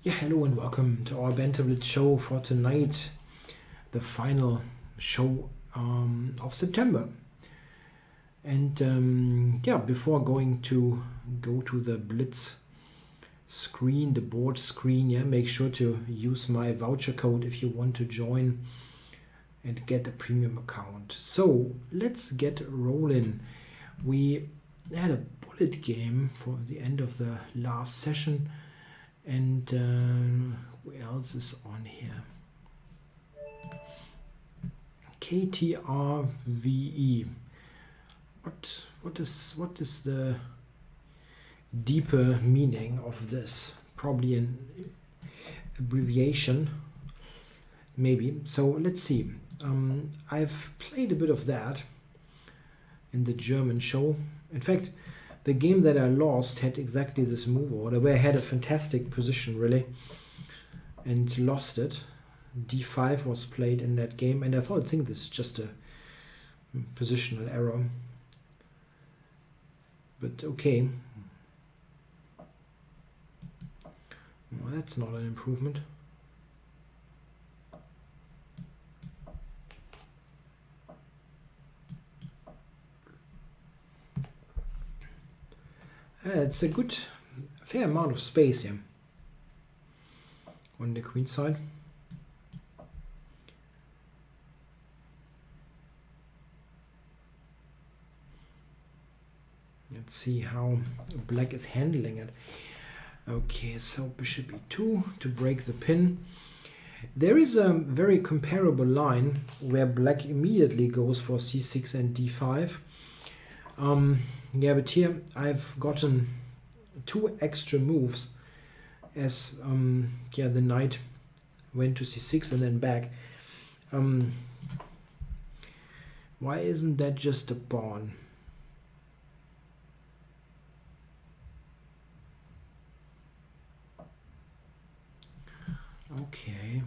Yeah, hello and welcome to our Banter Blitz show for tonight, the final show of September. And yeah, before going to go to the Blitz screen, the board screen, yeah, make sure to use my voucher code if you want to join and get a premium account. So let's get rolling. We had a bullet game for the end of the last session. And who else is on here? KTRVE. What is the deeper meaning of this? Probably an abbreviation, maybe. So let's see. I've played a bit of that in the German show. In fact, the game that I lost had exactly this move order, where I had a fantastic position, really, and lost it. D5 was played in that game, and I think this is just a positional error. But okay. Well, that's not an improvement. It's a fair amount of space here on the queen side. Let's see how black is handling it. Okay, so bishop e2 to break the pin. There is a very comparable line where black immediately goes for c6 and d5. Yeah, but here I've gotten 2 extra moves as yeah, the knight went to c6 and then back. Why isn't that just a pawn? Okay.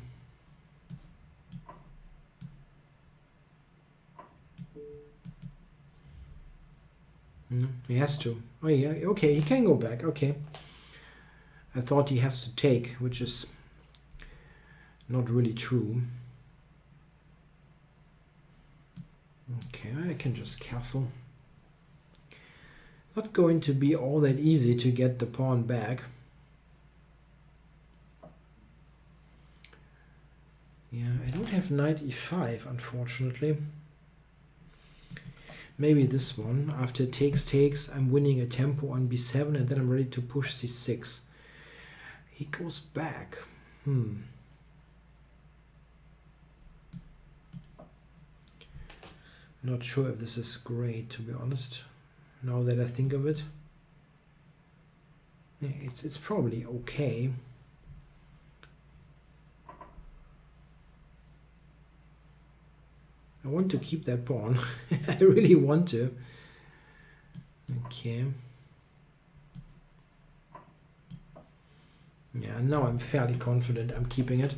He has to. Oh yeah, okay, he can go back. Okay. I thought he has to take, which is not really true. Okay, I can just castle. Not going to be all that easy to get the pawn back. Yeah, I don't have knight e5, unfortunately. Maybe this one. After takes, I'm winning a tempo on b7, and then I'm ready to push c6. He goes back. Not sure if this is great, to be honest, now that I think of it. It's probably okay. I want to keep that pawn. I really want to. Okay. Yeah, now I'm fairly confident I'm keeping it.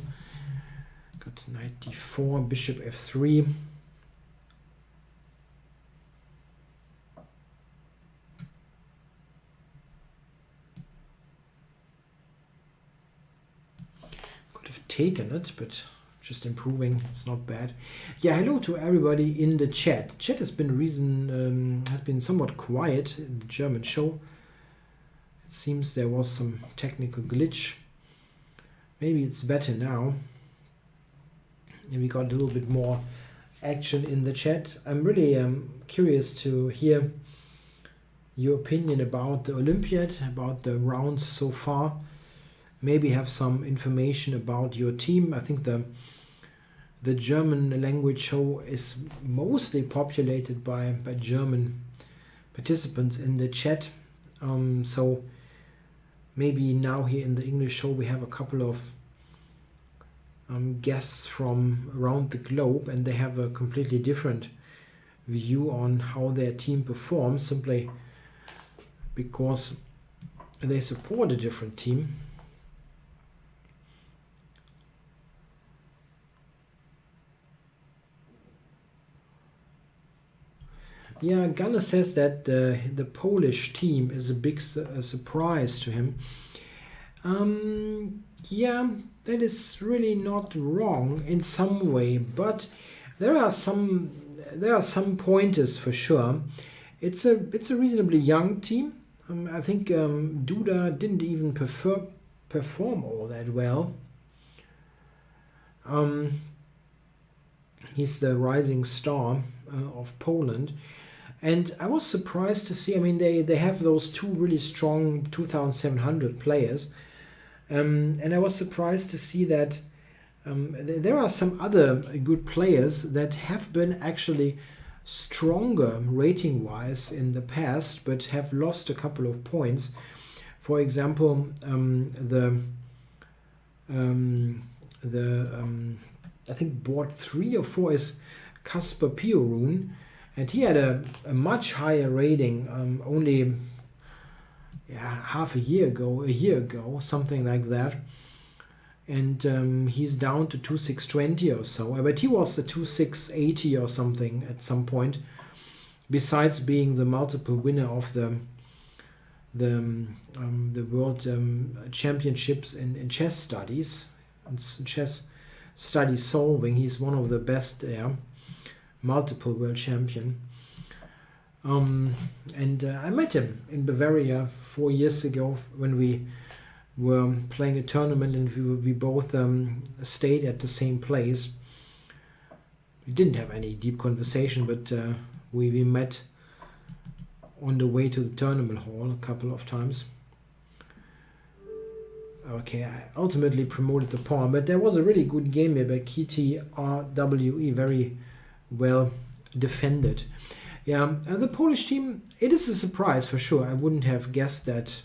Got knight d4, bishop f3. Could have taken it, but just improving. It's not bad. Yeah, hello to everybody in the chat. Chat has been somewhat quiet in the German show. It seems there was some technical glitch. Maybe it's better now. And we got a little bit more action in the chat. I'm really curious to hear your opinion about the Olympiad, about the rounds so far. Maybe have some information about your team. I think the German language show is mostly populated by German participants in the chat. So maybe now here in the English show we have a couple of guests from around the globe, and they have a completely different view on how their team performs, simply because they support a different team. Yeah, Gunnar says that the Polish team is a big surprise to him. Yeah, that is really not wrong in some way, but there are some pointers for sure. It's a reasonably young team. I think Duda didn't even perform all that well. He's the rising star of Poland. And I was surprised to see, I mean, they have those two really strong 2,700 players. And I was surprised to see that there are some other good players that have been actually stronger rating-wise in the past, but have lost a couple of points. For example, I think board 3 or 4 is Kasper Piorun, and he had a much higher rating only half a year ago, something like that. And he's down to 2620 or so, but he was a 2680 or something at some point, besides being the multiple winner of the world championships in chess studies and chess study solving. He's one of the best there, multiple world champion. And I met him in Bavaria 4 years ago when we were playing a tournament, and we both stayed at the same place. We didn't have any deep conversation, but we met on the way to the tournament hall a couple of times. Okay, I ultimately promoted the pawn, but there was a really good game here by Kitty RWE, very well defended. Yeah, the Polish team, it is a surprise for sure. I wouldn't have guessed that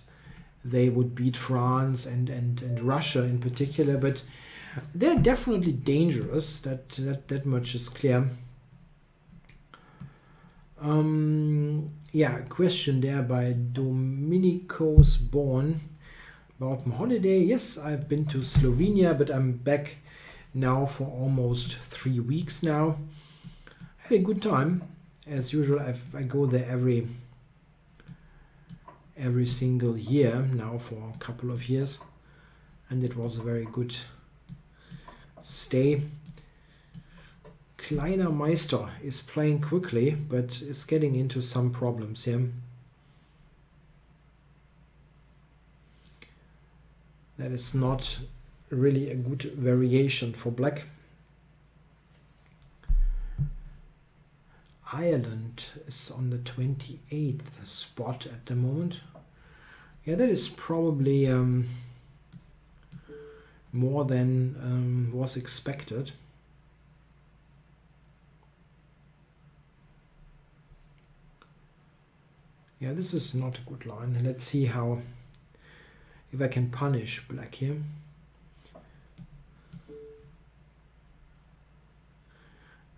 they would beat France and Russia in particular, but they're definitely dangerous. That much is clear. Yeah, a question there by Dominicos Born about my holiday. Yes, I've been to Slovenia, but I'm back now for almost 3 weeks now. I had a good time. As usual, I go there every single year now for a couple of years, and it was a very good stay. Kleiner Meister is playing quickly, but is getting into some problems here. That is not really a good variation for black. Ireland is on the 28th spot at the moment. Yeah, that is probably more than was expected. Yeah, this is not a good line. Let's see if I can punish black here.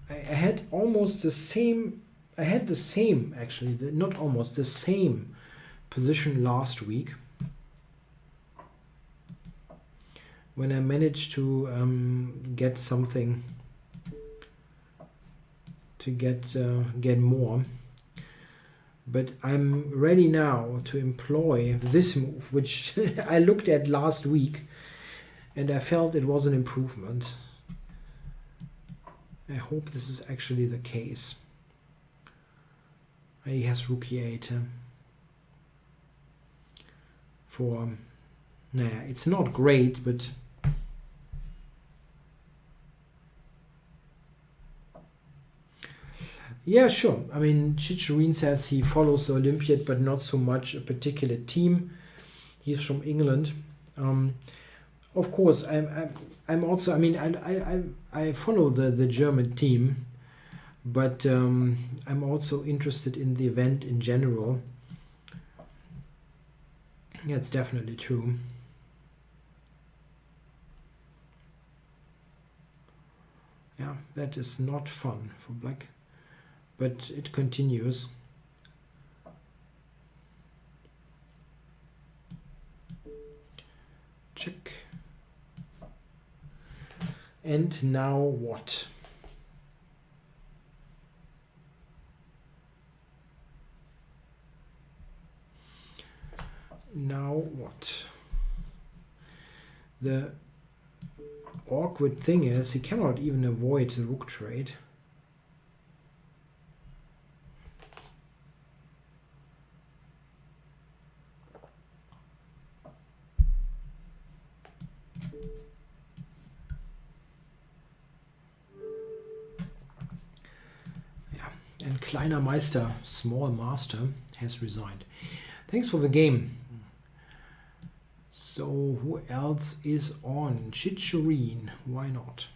I had almost the same, actually, not almost, the same position last week when I managed to get something, to get more. But I'm ready now to employ this move, which I looked at last week and I felt it was an improvement. I hope this is actually the case. He has rook e8 for, it's not great, but yeah, sure. I mean, Chicherin says he follows the Olympiad, but not so much a particular team. He's from England. Of course, I'm also, I mean, I follow the German team, but I'm also interested in the event in general. Yeah, it's definitely true. Yeah, that is not fun for black, but it continues. Check. And now what? Now what? The awkward thing is he cannot even avoid the rook trade. And Kleiner Meister, small master, has resigned. Thanks for the game. So who else is on? Chichurine, why not?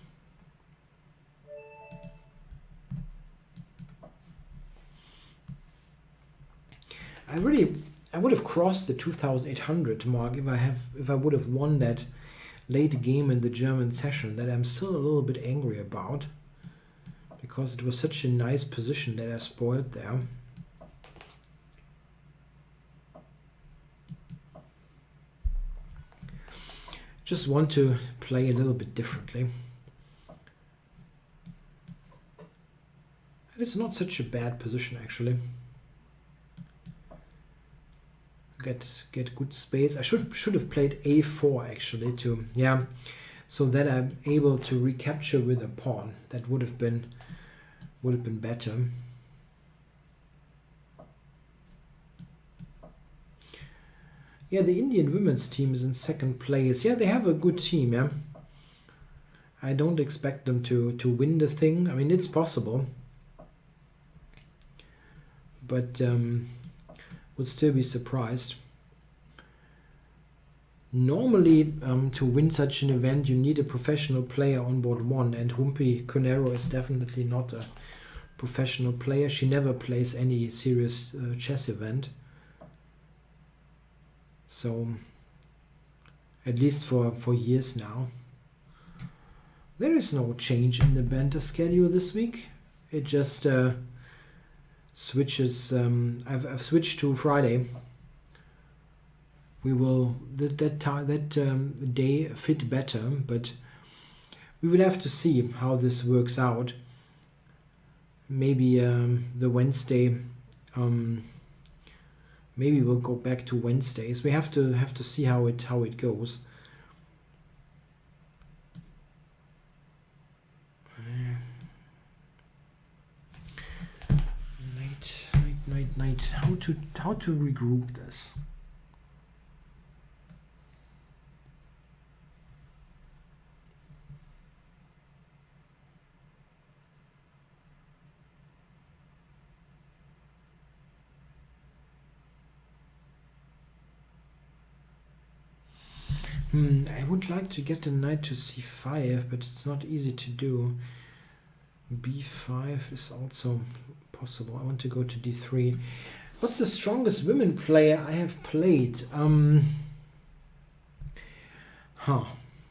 I would have crossed the 2,800 mark if I would have won that late game in the German session that I'm still a little bit angry about. Because it was such a nice position that I spoiled there. Just want to play a little bit differently. It's not such a bad position actually. Get good space. I should have played a4 actually to so that I'm able to recapture with a pawn. That would have been better. Yeah, the Indian women's team is in second place. Yeah, they have a good team, yeah. I don't expect them to win the thing. I mean, it's possible. But would still be surprised. Normally, to win such an event, you need a professional player on board one, and Humpy Conero is definitely not a professional player. She never plays any serious chess event. So, at least for years now. There is no change in the Banter schedule this week. It just switches. I've switched to Friday. We will that day fit better, but we will have to see how this works out. Maybe the Wednesday. Maybe we'll go back to Wednesdays. We have to see how it goes. Night. How to regroup this? I would like to get the knight to c5, but it's not easy to do. b5 is also possible. I want to go to d3. What's the strongest women player I have played?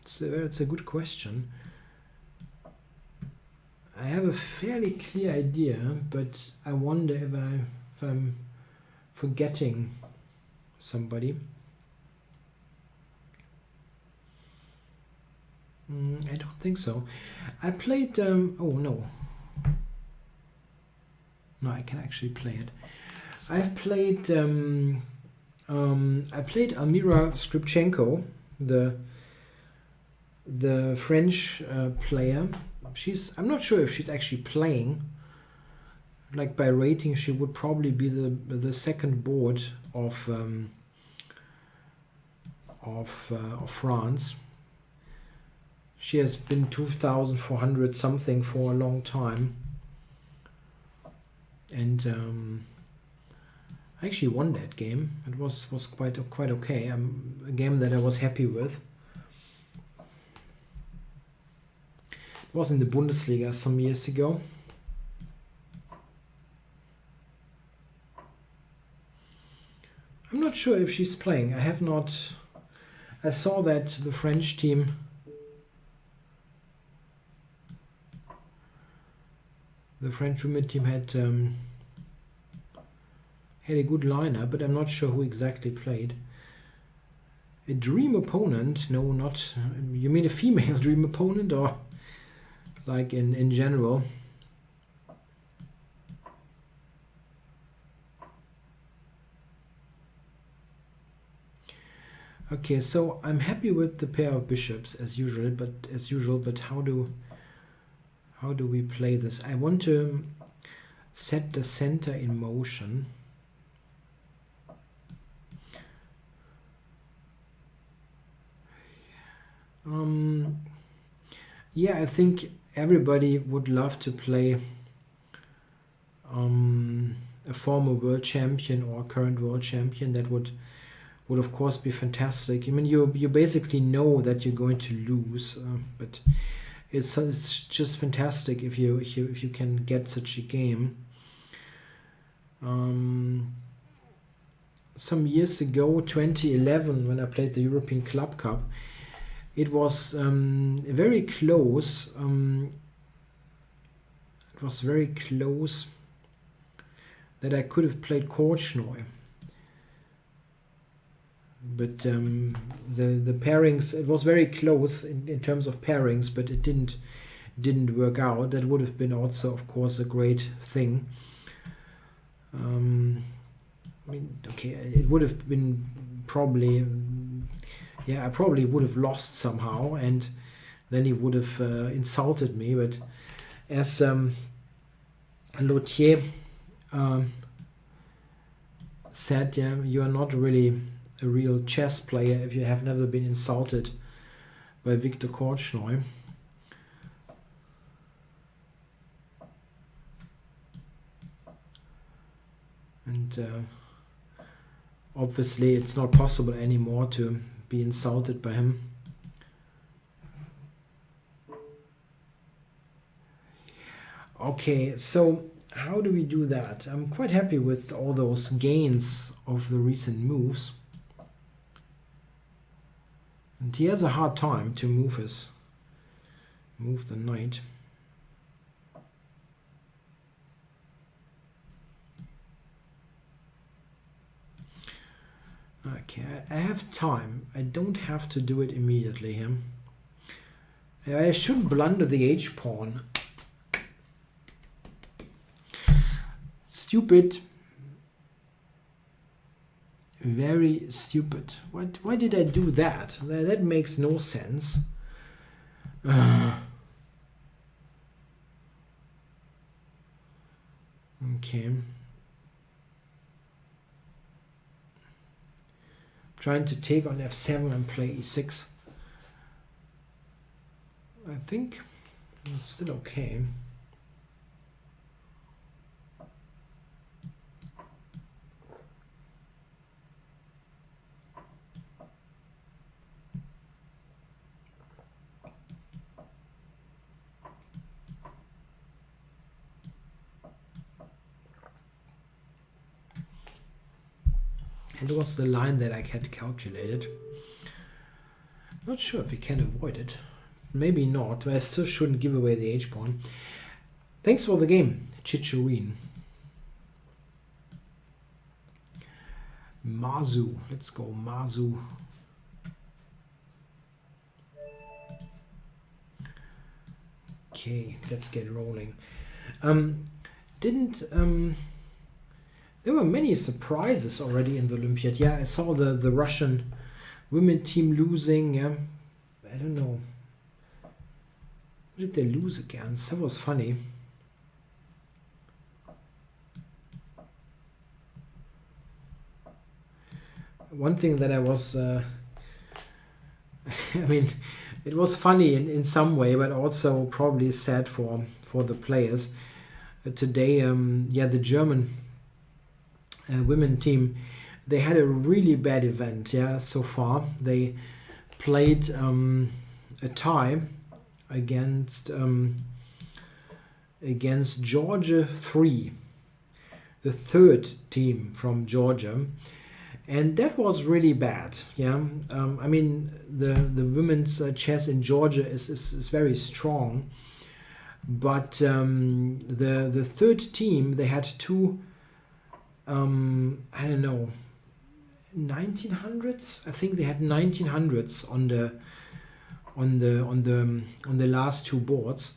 It's a good question. I have a fairly clear idea, but I wonder if I'm forgetting somebody. I don't think so. I played. Oh no. No, I can actually play it. I've played. I played Almira Skripchenko, the French player. I'm not sure if she's actually playing. Like by rating, she would probably be the second board of France. She has been 2,400 something for a long time, and I actually won that game. It was quite okay. A game that I was happy with. It was in the Bundesliga some years ago. I'm not sure if she's playing. I saw that the French team. The French women team had a good lineup, but I'm not sure who exactly played. A dream opponent? No, not. You mean a female dream opponent, or like in general? Okay, so I'm happy with the pair of bishops as usual, but how do we play this? I want to set the center in motion. Yeah, I think everybody would love to play a former world champion or current world champion. That would of course be fantastic. I mean, you basically know that you're going to lose, but it's just fantastic if you can get such a game. Some years ago, 2011, when I played the European Club Cup, it was very close. It was very close that I could have played Korchnoi. But the pairings, it was very close in terms of pairings, but it didn't work out. That would have been also, of course, a great thing. I mean, okay, it would have been probably, yeah, I probably would have lost somehow, and then he would have insulted me. But as Lothier said, yeah, you are not really a real chess player if you have never been insulted by Viktor Korchnoi. And obviously it's not possible anymore to be insulted by him. Okay, so how do we do that? I'm quite happy with all those gains of the recent moves. And he has a hard time to move the knight. Okay, I have time. I don't have to do it immediately here. I should blunder the h-pawn. Stupid. Very stupid. Why did I do that? That makes no sense. Okay. Trying to take on f7 and play e6. I think it's still okay. And it was the line that I had calculated. Not sure if we can avoid it. Maybe not, but I still shouldn't give away the h-pawn. Thanks for the game, Chicharine. Mazu. Let's go, Mazu. Okay, let's get rolling. There were many surprises already in the Olympiad. Yeah, I saw the Russian women team losing. Yeah, I don't know. Who did they lose against? That was funny. One thing that I was, I mean, it was funny in some way, but also probably sad for the players. Today, yeah, the German women team, they had a really bad event. Yeah, so far they played a tie against Georgia 3, the third team from Georgia, and that was really bad. Yeah, I mean the women's chess in Georgia is very strong, but the third team, they had two I don't know, 1900s. I think they had 1900s on the last two boards,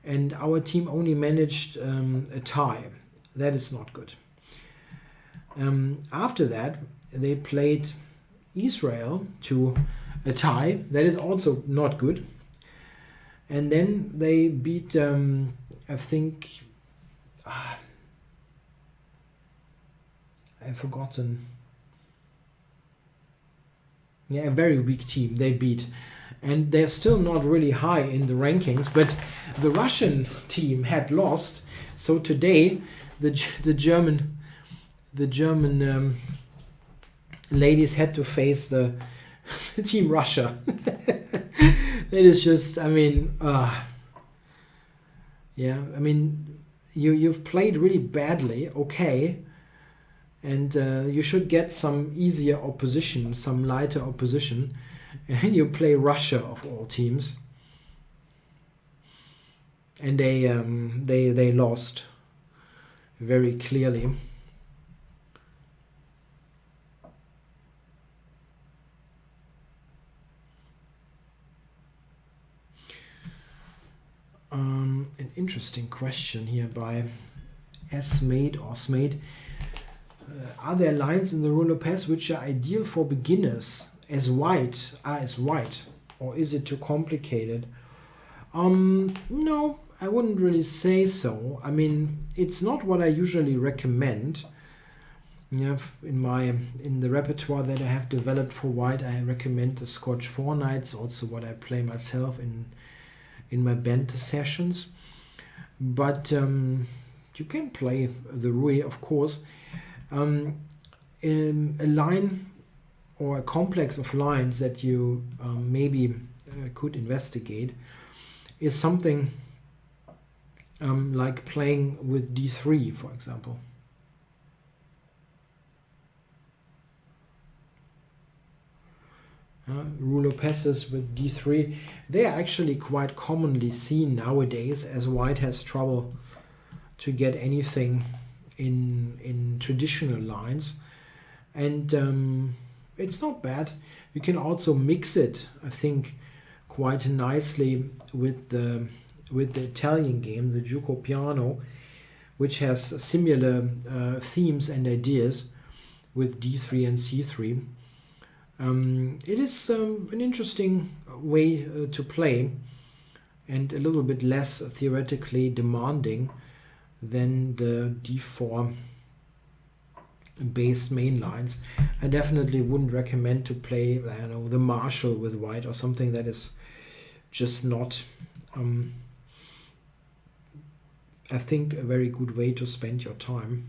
and our team only managed a tie. That is not good. After that, they played, Israel to a tie. That is also not good. And then they beat, I think, I've forgotten. Yeah, a very weak team they beat. And they're still not really high in the rankings, but the Russian team had lost. So today, the German ladies had to face the team Russia. It is just, I mean, yeah, I mean, you've played really badly, okay, and you should get some easier opposition, some lighter opposition, and you play Russia of all teams, and they lost very clearly. An interesting question here by S-Made or Smade. Are there lines in the Rule of Pass which are ideal for beginners as white, or is it too complicated? No, I wouldn't really say so. I mean, it's not what I usually recommend. Yeah, in the repertoire that I have developed for white, I recommend the Scotch 4 Knights, also what I play myself in my Banter sessions. But you can play the Rui, of course. In a line or a complex of lines that you maybe could investigate is something like playing with d3, for example. Ruler passes with d3, they are actually quite commonly seen nowadays, as white has trouble to get anything in traditional lines, and it's not bad. You can also mix it, I think, quite nicely with the Italian game, the Gioco Piano, which has similar themes and ideas with d3 and c3. It is an interesting way to play, and a little bit less theoretically demanding than the d4 based main lines. I definitely wouldn't recommend to play, I don't know, the Marshal with white or something that is just not, I think, a very good way to spend your time.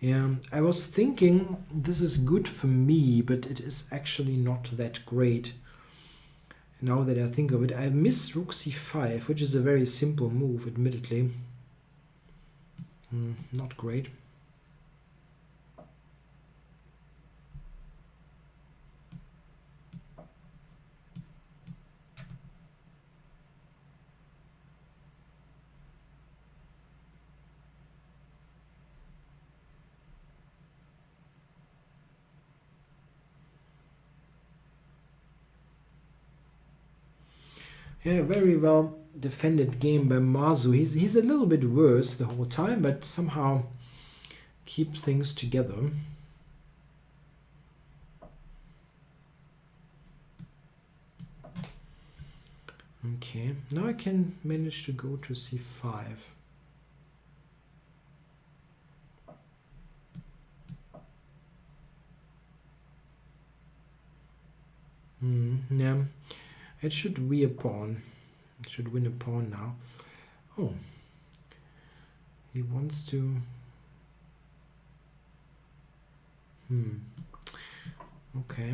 Yeah, I was thinking this is good for me, but it is actually not that great. Now that I think of it, I missed rook c5, which is a very simple move, admittedly. Not great. Yeah, very well defended game by Mazu. He's a little bit worse the whole time, but somehow keeps things together. Okay, now I can manage to go to c5. Yeah, it should be a pawn. It should win a pawn now. Oh, he wants to. Okay.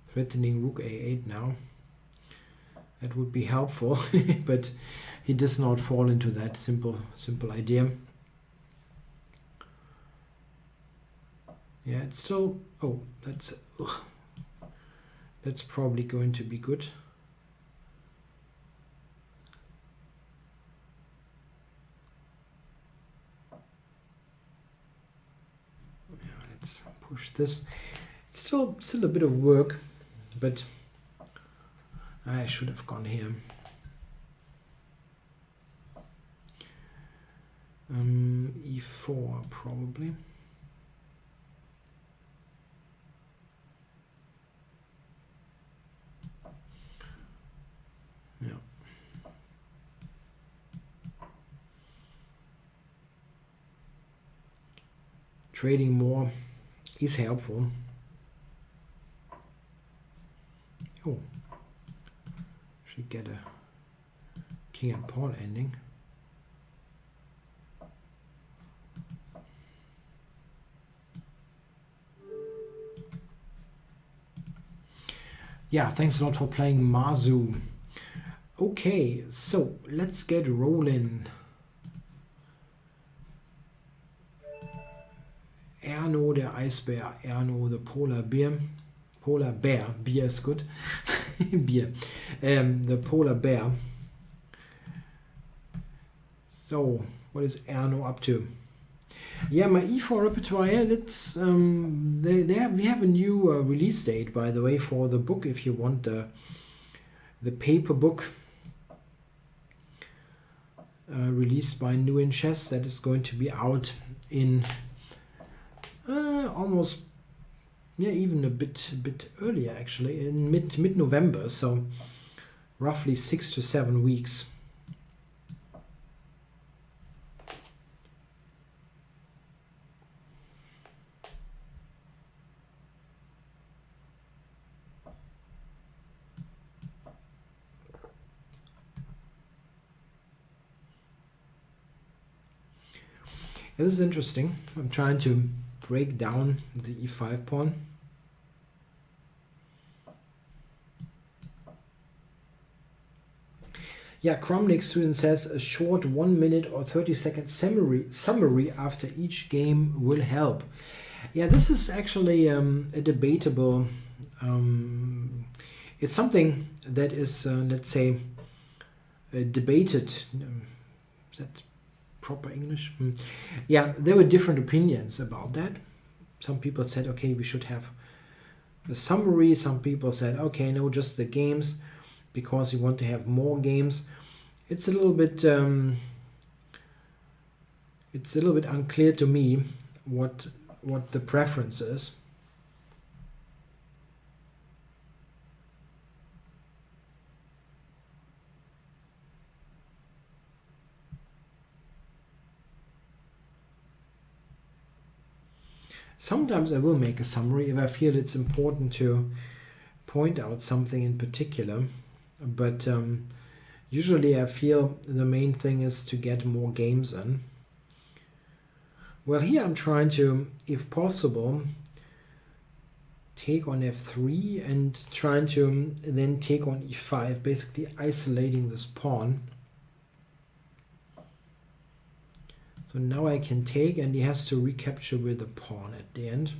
Threatening rook a8 now. That would be helpful, but he does not fall into that simple idea. Yeah, it's still. Oh, that's probably going to be good. Yeah, let's push this. It's still a bit of work, but I should have gone here. E4 probably. Yeah. Trading more is helpful. Oh, should get a king and pawn ending. Yeah, thanks a lot for playing Mazu. Okay, so let's get rolling. Erno, der Eisbär. Erno, the polar bear. Polar bear. Beer is good. Beer. The polar bear. So, what is Erno up to? Yeah, my E4 repertoire, let's, we have a new release date, by the way, for the book, if you want the paper book released by New in Chess. That is going to be out in almost, yeah, even a bit earlier, actually, in mid-November, so roughly 6 to 7 weeks. This is interesting. I'm trying to break down the e5 pawn. Yeah, Cromnick student says a short 1 minute or 30-second summary after each game will help. Yeah, this is actually a debatable. It's something that is, let's say, debated. Is that proper English? Yeah, there were different opinions about that. Some people said, okay, we should have the summary. Some people said, okay, no, just the games, because we want to have more games. It's a little bit unclear to me what the preference is. Sometimes I will make a summary if I feel it's important to point out something in particular, but usually I feel the main thing is to get more games in. Well, here I'm trying to, if possible, take on f3 and trying to then take on e5, basically isolating this pawn. So now I can take, and he has to recapture with the pawn at the end.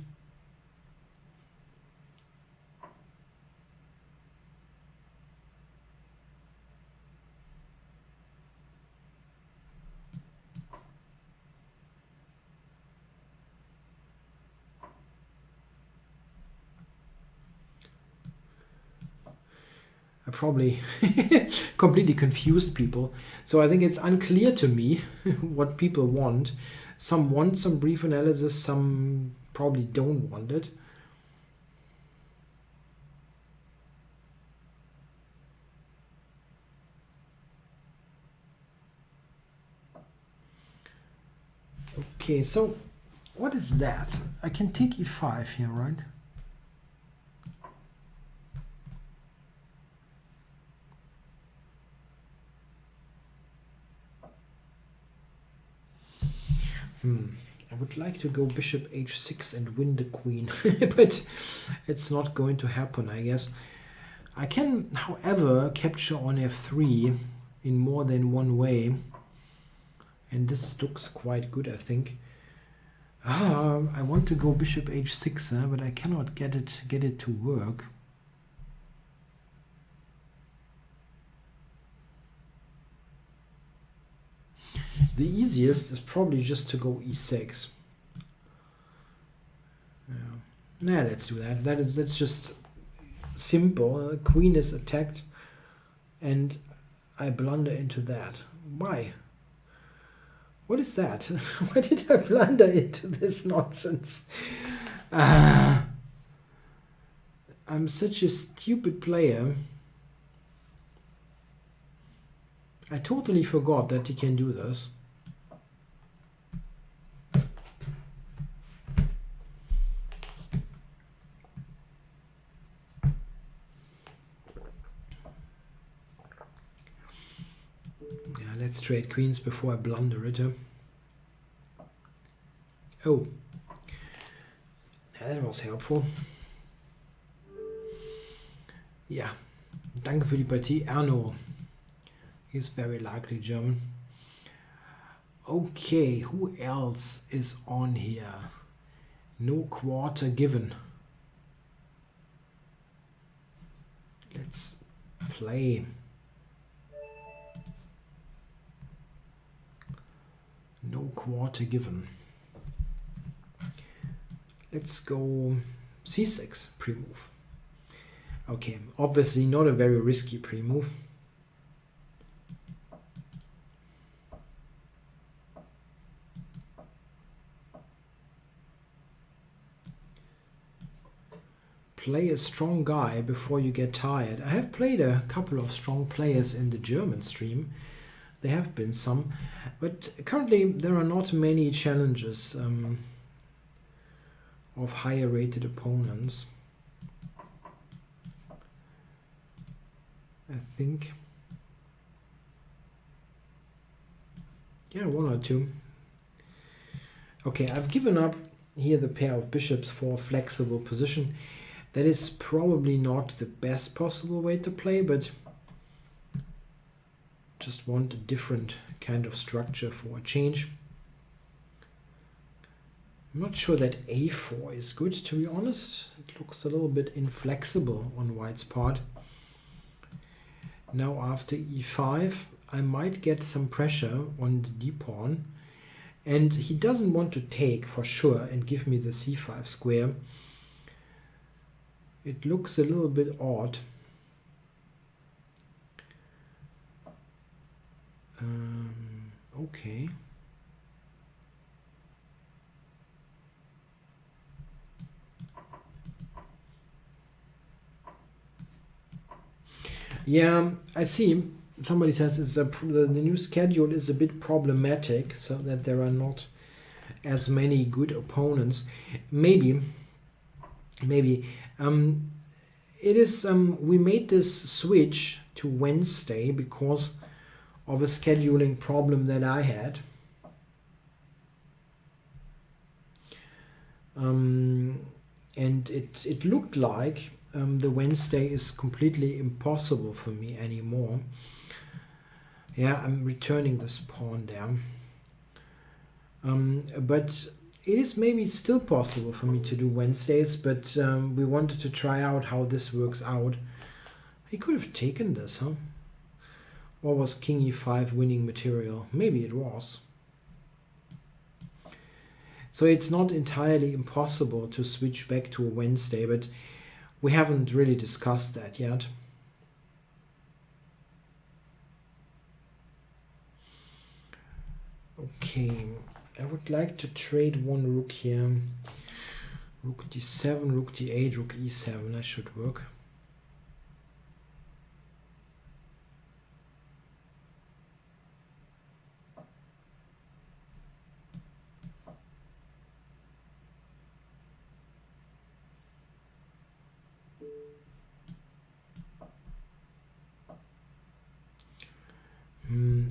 I probably completely confused people. So I think it's unclear to me what people want. Some want some brief analysis, some probably don't want it. Okay, so what is that? I can take e5 here, right? I would like to go bishop h6 and win the queen, but it's not going to happen, I guess. I can, however, capture on f3 in more than one way, and this looks quite good, I think. I want to go bishop h6, but I cannot get it to work. The easiest is probably just to go e6. Yeah, let's do that. That's just simple. Queen is attacked. and I blunder into that. Why? What is that? Why did I blunder into this nonsense? I'm such a stupid player. I totally forgot that you can do this. Yeah, let's trade queens before I blunder it. Oh, yeah, that was helpful. Yeah, danke für die Partie, Erno. He's very likely German. Okay, who else is on here? No quarter given. Let's play. No quarter given. Let's go c6 pre-move. Okay, obviously not a very risky pre-move. Play a strong guy before you get tired. I have played a couple of strong players in the German stream. There have been some, but currently there are not many challenges of higher rated opponents. I think. Yeah, one or two. Okay, I've given up here the pair of bishops for a flexible position. That is probably not the best possible way to play, but just want a different kind of structure for a change. I'm not sure that a4 is good, to be honest. It looks a little bit inflexible on white's part. Now after e5, I might get some pressure on the d-pawn, and he doesn't want to take for sure and give me the c5 square. It looks a little bit odd. Okay. Yeah, I see. Somebody says it's the new schedule is a bit problematic, so that there are not as many good opponents. Maybe. It is. We made this switch to Wednesday because of a scheduling problem that I had. And it looked like the Wednesday is completely impossible for me anymore. Yeah, I'm returning this pawn there. But it is maybe still possible for me to do Wednesdays, but we wanted to try out how this works out. He could have taken this, huh? Or was king e5 winning material? Maybe it was. So it's not entirely impossible to switch back to a Wednesday, but we haven't really discussed that yet. Okay, I would like to trade one rook here. Rook d7, rook d8, rook e7, that should work.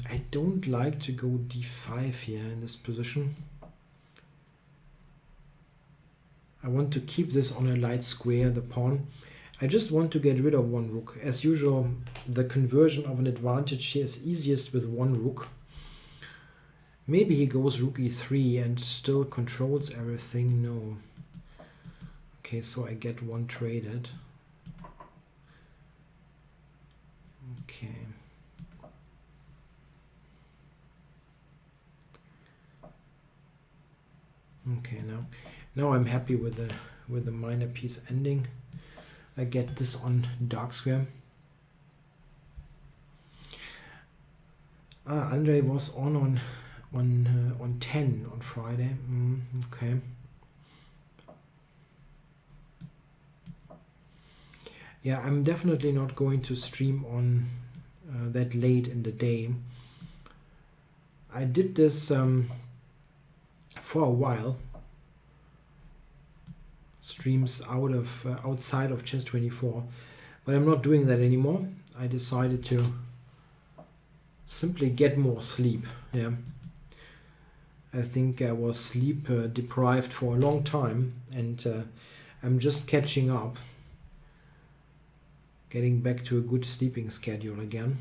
I don't like to go d5 here in this position. I want to keep this on a light square, the pawn. I just want to get rid of one rook. As usual, the conversion of an advantage here is easiest with one rook. Maybe he goes rook e3 and still controls everything. No. Okay, so I get one traded. Okay. Okay, now I'm happy with the minor piece ending. I get this on dark square. Andre was on 10 on Friday. Okay. Yeah, I'm definitely not going to stream on that late in the day. I did this for a while. Streams outside of Chess24, but I'm not doing that anymore. I decided to simply get more sleep. Yeah, I think I was sleep deprived for a long time, and I'm just catching up, getting back to a good sleeping schedule again.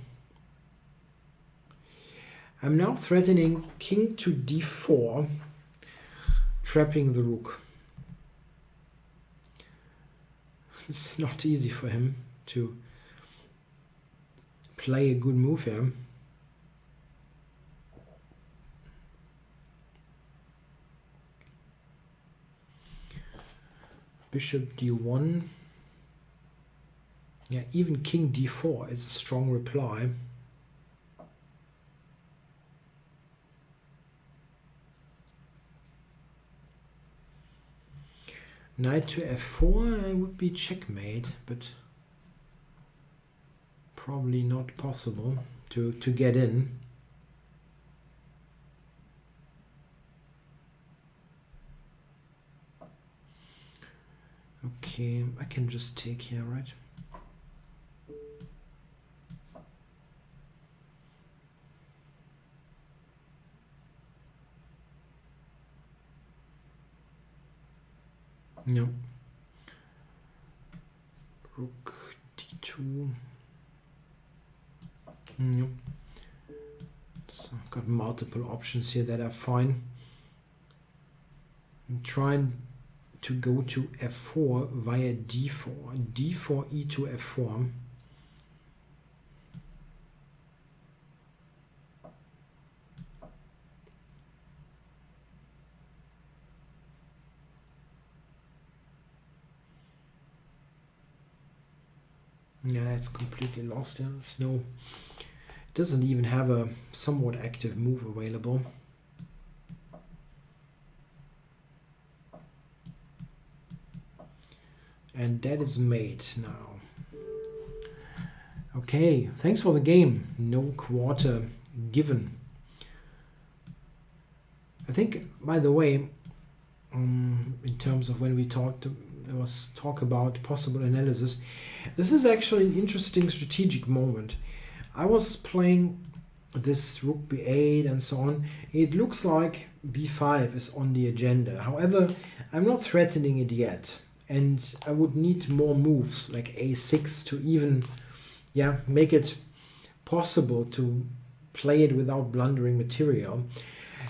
I'm now threatening king to d4, trapping the rook. It's not easy for him to play a good move here. Bishop d1. Yeah, even king d4 is a strong reply. Knight to f4 would be checkmate, but probably not possible to get in. Okay, I can just take here, right? No. Rook d2. No. So I've got multiple options here that are fine. I'm trying to go to f4 via d4. d4 e to f4. Yeah, it's completely lost. There's no, it doesn't even have a somewhat active move available. And that is mate now. Okay, thanks for the game. No quarter given. I think, by the way, in terms of when we talked, there was talk about possible analysis. This is actually an interesting strategic moment. I was playing this rook b8 and so on. It looks like b5 is on the agenda. However, I'm not threatening it yet, and I would need more moves like a6 to even, yeah, make it possible to play it without blundering material.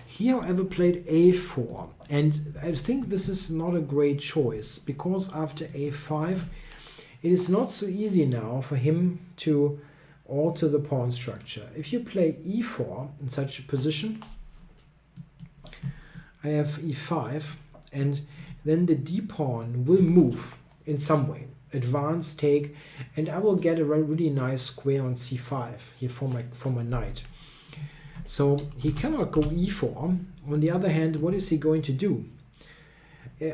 He, however, played a4, and I think this is not a great choice, because after a5 it is not so easy now for him to alter the pawn structure. If you play e4 in such a position, I have e5, and then the d pawn will move in some way, advance, take, and I will get a really nice square on c5 here for my knight. So he cannot go e4. On the other hand, what is he going to do?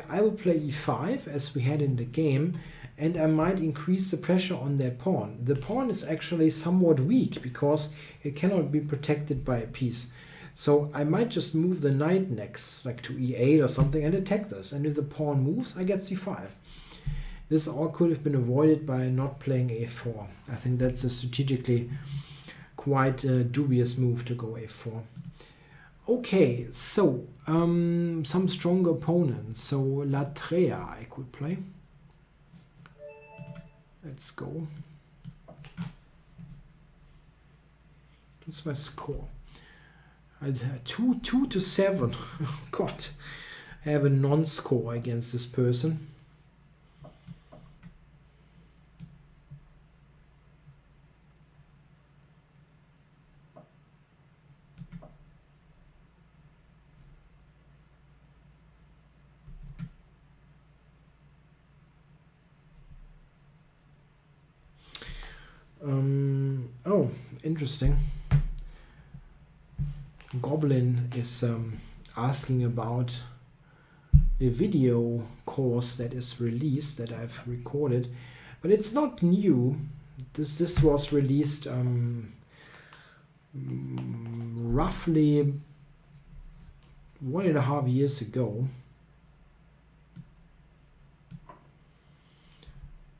I will play e5 as we had in the game, and I might increase the pressure on that pawn. The pawn is actually somewhat weak because it cannot be protected by a piece. So I might just move the knight next, like to e8 or something, and attack this. And if the pawn moves, I get c5. This all could have been avoided by not playing a4. I think that's a strategically quite a dubious move to go a4. Okay, so some stronger opponents. So Latrea I could play. Let's go. That's my score. I had 2 to 7. Oh God, I have a non-score against this person. Oh, interesting. Goblin is asking about a video course that is released that I've recorded, but it's not new. This was released roughly 1.5 years ago.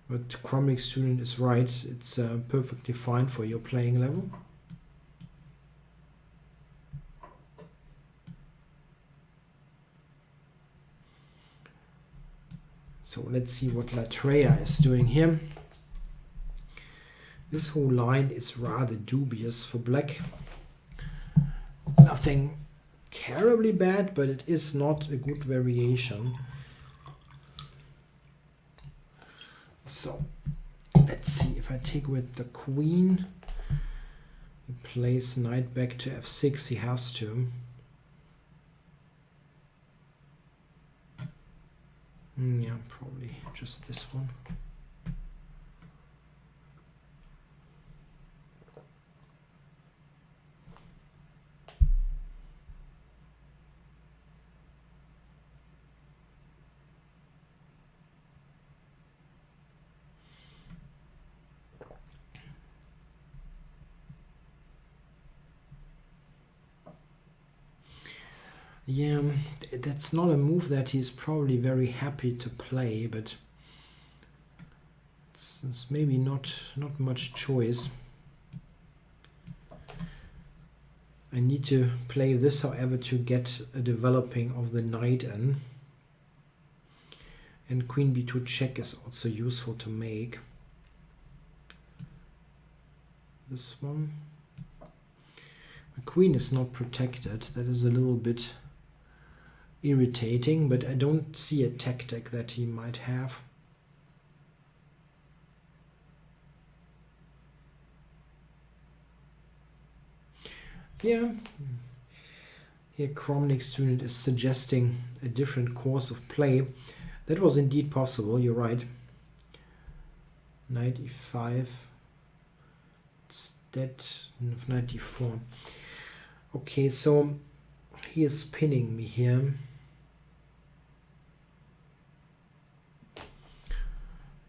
But Chromix student is right. It's perfectly fine for your playing level. So let's see what Latreia is doing here. This whole line is rather dubious for black. Nothing terribly bad, but it is not a good variation. So let's see if I take with the queen. He plays knight back to f6. He has to. Yeah, probably just this one. Yeah, that's not a move that he's probably very happy to play, but it's maybe not much choice. I need to play this, however, to get a developing of the knight in. And queen b2 check is also useful to make. This one. My queen is not protected. That is a little bit irritating, but I don't see a tactic that he might have. Yeah, here Chromix student is suggesting a different course of play. That was indeed possible, you're right. Knight e5 instead of knight d4. Okay, so he is pinning me here.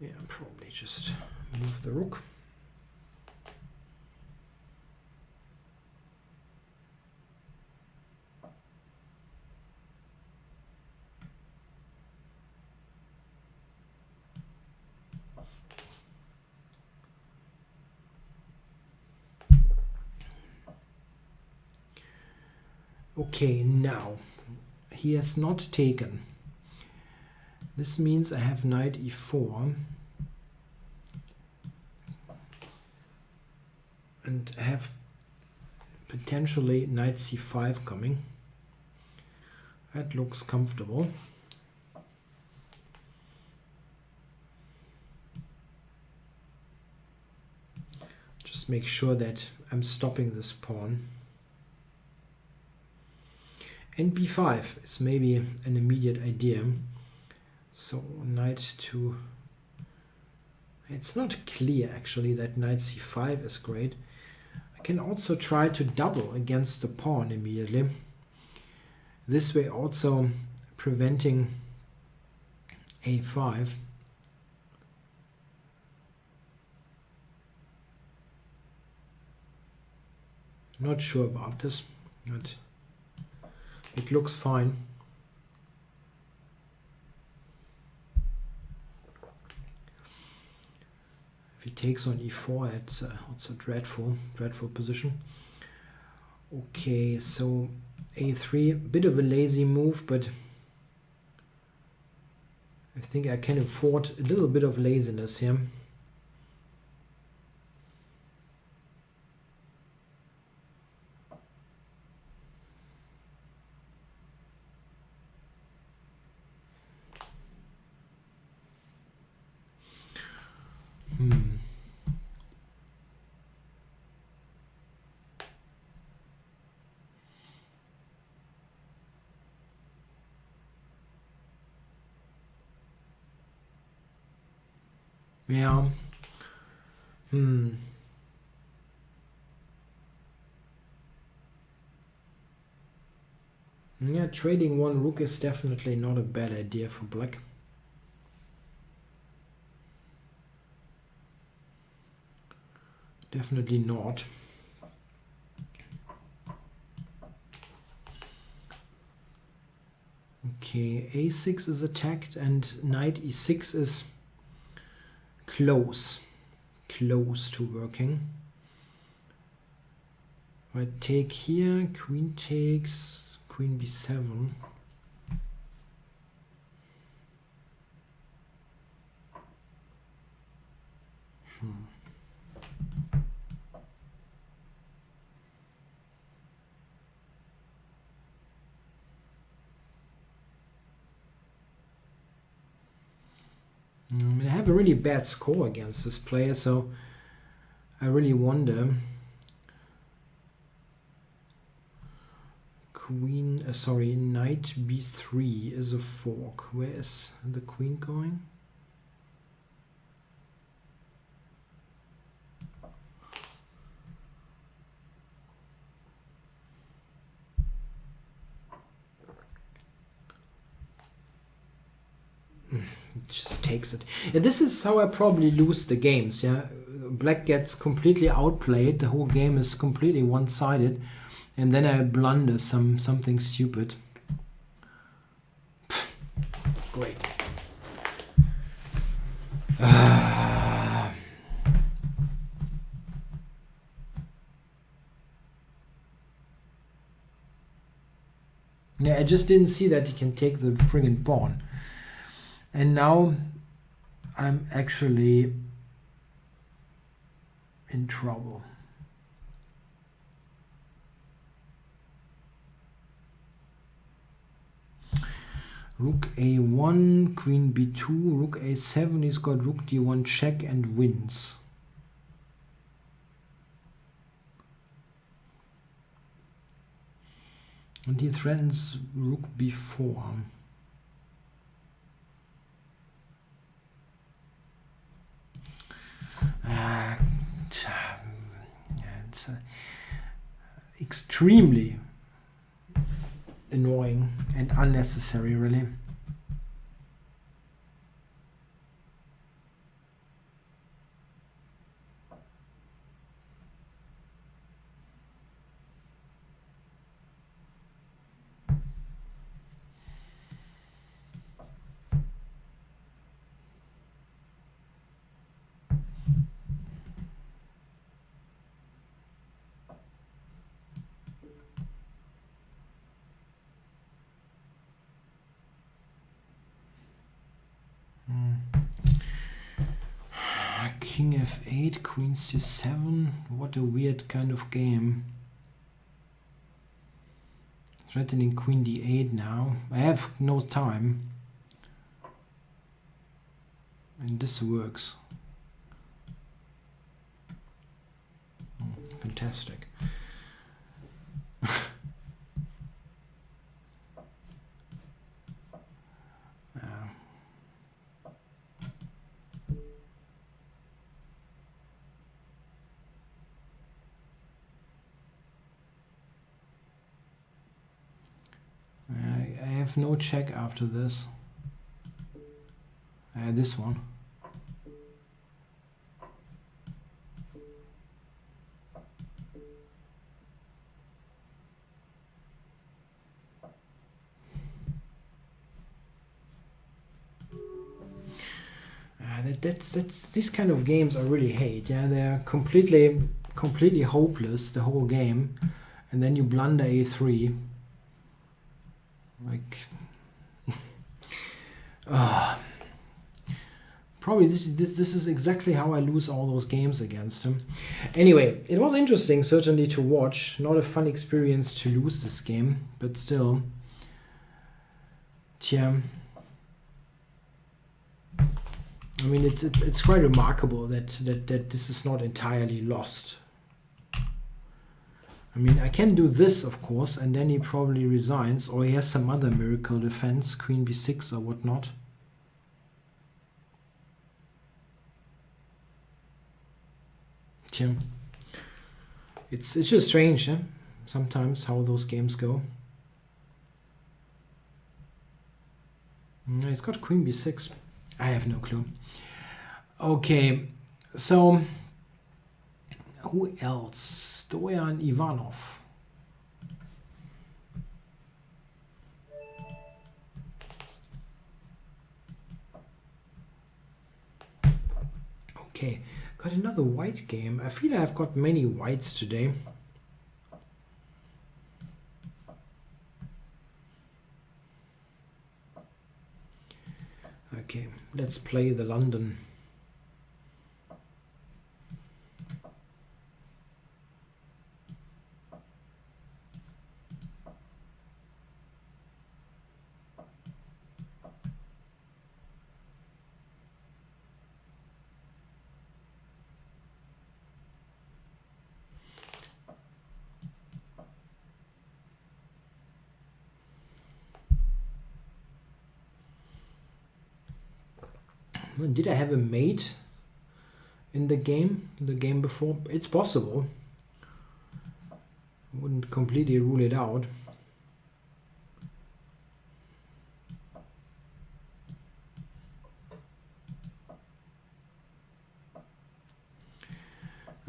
Yeah, probably just move the rook. Okay, now he has not taken. This means I have knight e4 and I have potentially knight c5 coming. That looks comfortable. Just make sure that I'm stopping this pawn. And b5 is maybe an immediate idea. So knight to... It's not clear actually that knight c5 is great. I can also try to double against the pawn immediately. This way also preventing a5. Not sure about this, but it looks fine. If he takes on e4, it's also dreadful position. Okay, so a3, bit of a lazy move, but I think I can afford a little bit of laziness here. Yeah. Yeah, trading one rook is definitely not a bad idea for black. Definitely not. Okay, a6 is attacked and knight e6 is close to working. I take here, queen takes, queen b7. I mean, I have a really bad score against this player, so I really wonder. Knight b3 is a fork. Where is the queen going? It just takes it. Yeah, this is how I probably lose the games. Yeah, black gets completely outplayed. The whole game is completely one-sided, and then I blunder something stupid. Great. Yeah, I just didn't see that he can take the friggin' pawn. And now I'm actually in trouble. Rook a1, queen b2, rook a7, he's got rook d1 check and wins. And he threatens rook b4. It's extremely annoying and unnecessary, really. King f8, queen c7. What a weird kind of game. Threatening queen d8 now. I have no time. And this works. Fantastic. I have no check after this. This one. That's these kind of games I really hate. Yeah, they're completely hopeless the whole game, and then you blunder a3. Like, probably this is exactly how I lose all those games against him. Anyway, it was interesting certainly to watch. Not a fun experience to lose this game, but still. Tja. I mean, it's quite remarkable that this is not entirely lost. I mean, I can do this, of course, and then he probably resigns, or he has some other miracle defense, queen b6 or whatnot. Tja. It's just strange, sometimes how those games go. He's got queen b6. I have no clue. Okay, so who else? Stoyan Ivanov. Okay, got another white game. I feel I've got many whites today. Okay, let's play the London. Did I have a mate in the game before? It's possible. Wouldn't completely rule it out.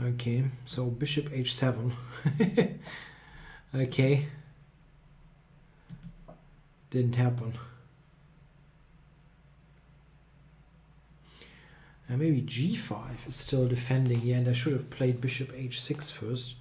Okay, so bishop h7. Okay. Didn't happen. And maybe g5 is still defending. Yeah, and I should have played bishop h6 first.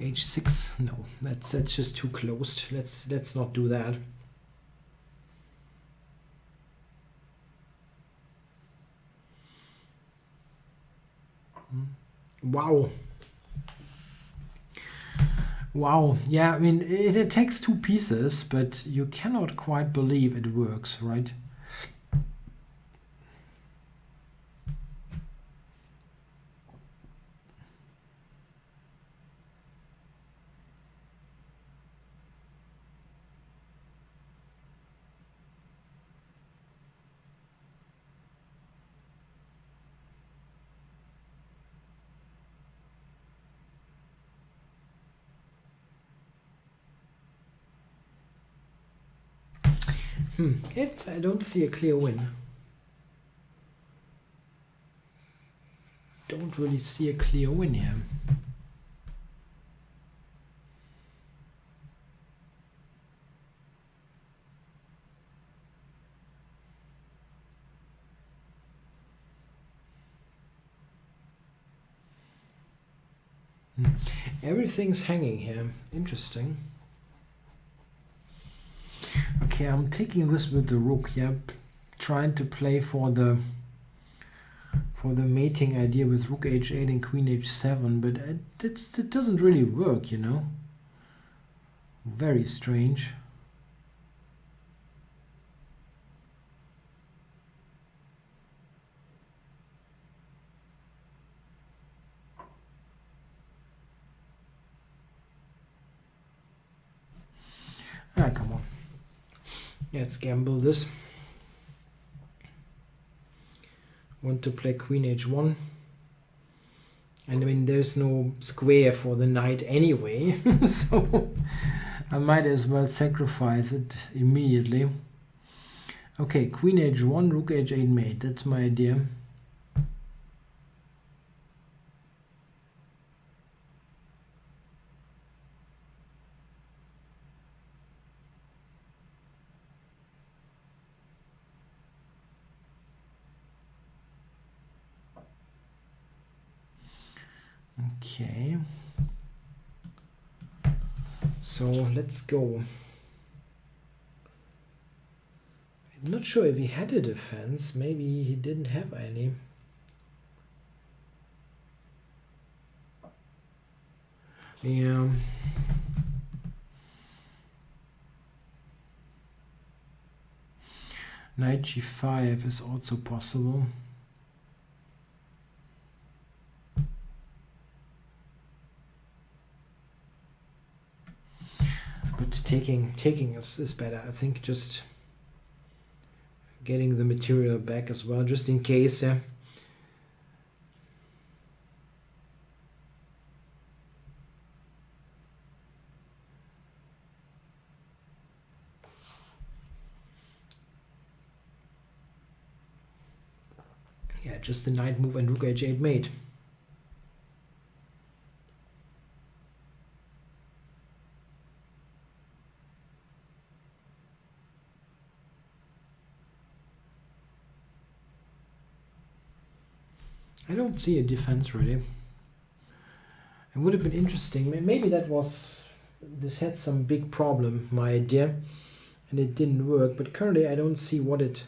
h6, no, that's just too closed. Let's not do that. Wow. Wow, yeah, I mean, it attacks two pieces, but you cannot quite believe it works, right? I don't see a clear win. Don't really see a clear win here. Everything's hanging here. Interesting. Okay, I'm taking this with the rook. Yeah, trying to play for the mating idea with rook h8 and queen h7, but it doesn't really work, you know. Very strange. Ah, come on. Let's gamble this. Want to play queen h1. And I mean, there's no square for the knight anyway, so I might as well sacrifice it immediately. Okay, queen h1, rook h8 mate. That's my idea. Okay. So let's go. I'm not sure if he had a defense. Maybe he didn't have any. Yeah. Knight g5 is also possible. But taking is better. I think just getting the material back as well, just in case. Yeah. Yeah, just the knight move and rook h8 mate. I don't see a defense really. It would have been interesting. Maybe this had some big problem, my idea, and it didn't work. But currently I don't see what it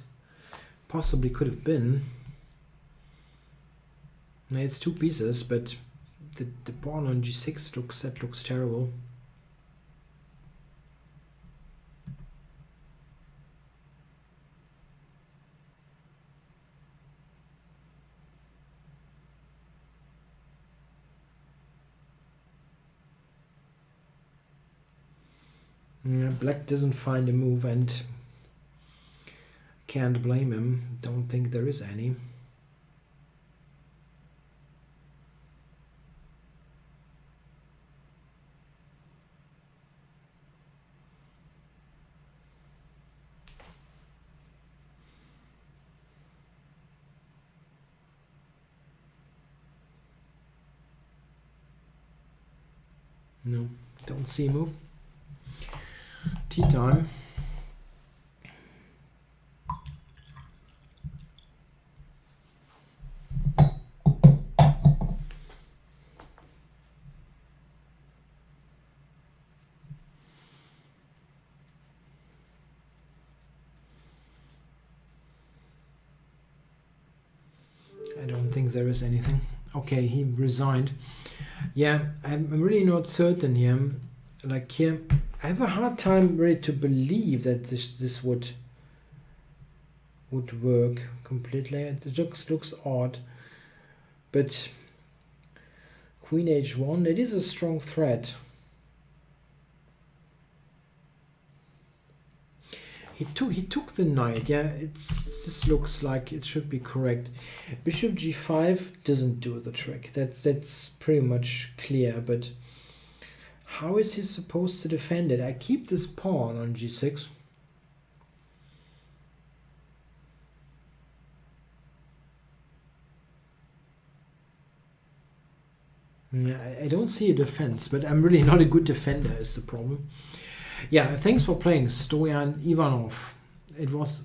possibly could have been. Now it's two pieces, but the pawn on g6 looks terrible. Yeah, black doesn't find a move and can't blame him. Don't think there is any. No, don't see a move. Tea time. I don't think there is anything. Okay, he resigned. Yeah, I'm really not certain here. Like here, I have a hard time really to believe that this would work completely. It looks odd, but Queen h1, it is a strong threat. He took the knight. Yeah, this looks like it should be correct. Bishop g5 doesn't do the trick. That's pretty much clear. But how is he supposed to defend it? I keep this pawn on g6. Yeah, I don't see a defense, but I'm really not a good defender is the problem. Yeah, thanks for playing, Stoyan Ivanov. It was,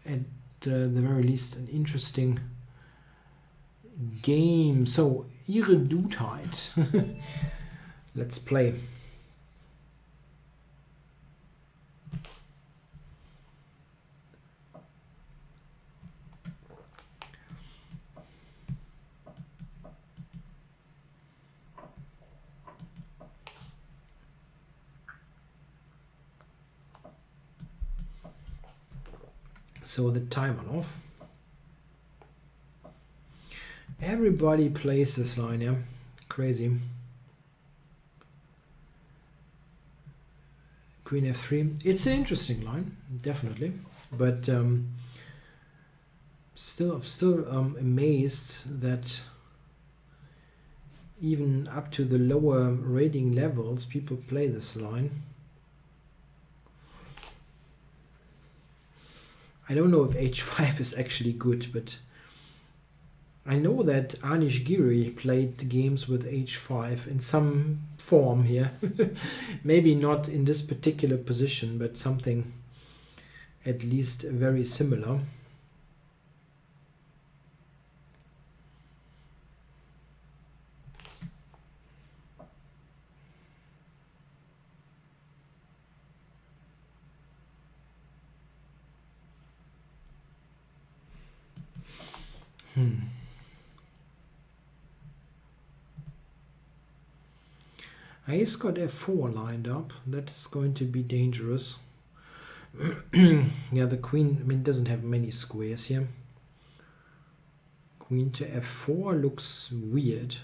at the very least, an interesting game. So, Ihre Dudeheit. Let's play. So the timer off. Everybody plays this line, yeah. Crazy. Queen f3. It's an interesting line, definitely. But still amazed that even up to the lower rating levels, people play this line. I don't know if h5 is actually good, but I know that Anish Giri played games with h5 in some form here. Maybe not in this particular position, but something at least very similar. He's got f4 lined up. That is going to be dangerous. Yeah, the queen, I mean, doesn't have many squares here. Queen to f4 looks weird.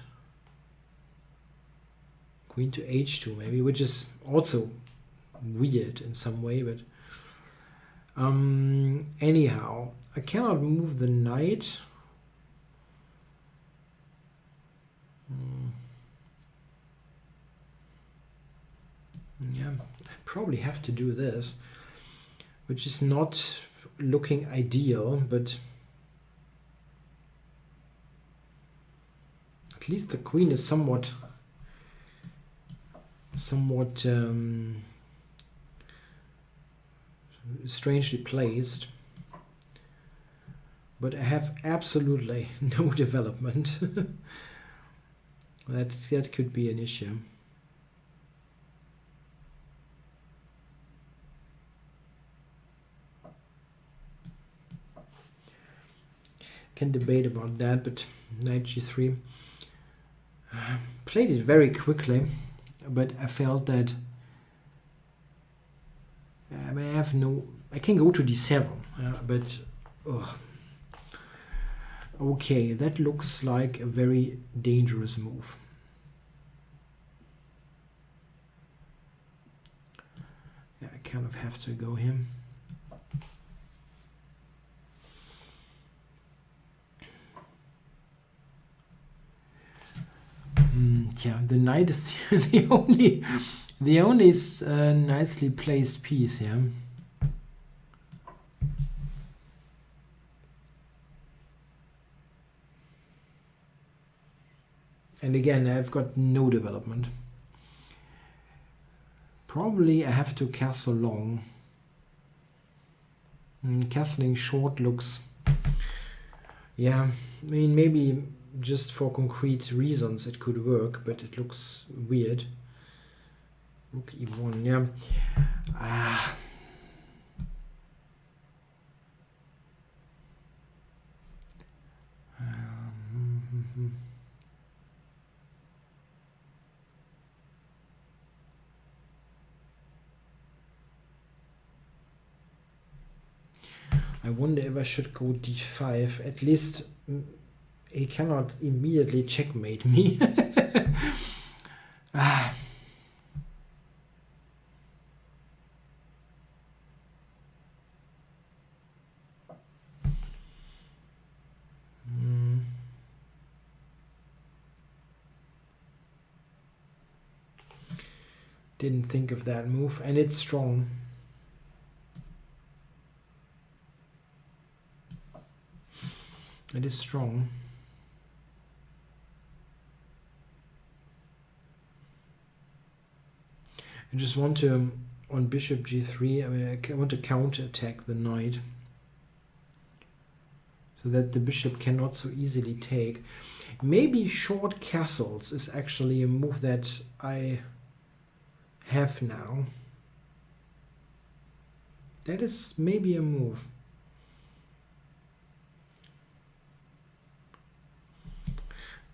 Queen to h2 maybe, which is also weird in some way, but anyhow, I cannot move the knight. Yeah, I probably have to do this, which is not looking ideal, but at least the queen is somewhat strangely placed. But I have absolutely no development. That could be an issue. Can debate about that, but knight g3. Played it very quickly, but I felt that I can go to d7, but okay, that looks like a very dangerous move. Yeah, I kind of have to go here. Yeah, the knight is the only nicely placed piece here. And again, I've got no development. Probably I have to castle long. Castling short looks... Yeah, I mean, maybe just for concrete reasons it could work, but it looks weird. Rook e1, yeah. I wonder if I should go d5. At least he cannot immediately checkmate me. Didn't think of that move, and it's strong. It is strong. I just want to, on bishop g3, I want to counter-attack the knight so that the bishop cannot so easily take. Maybe short castles is actually a move that I have now. That is maybe a move.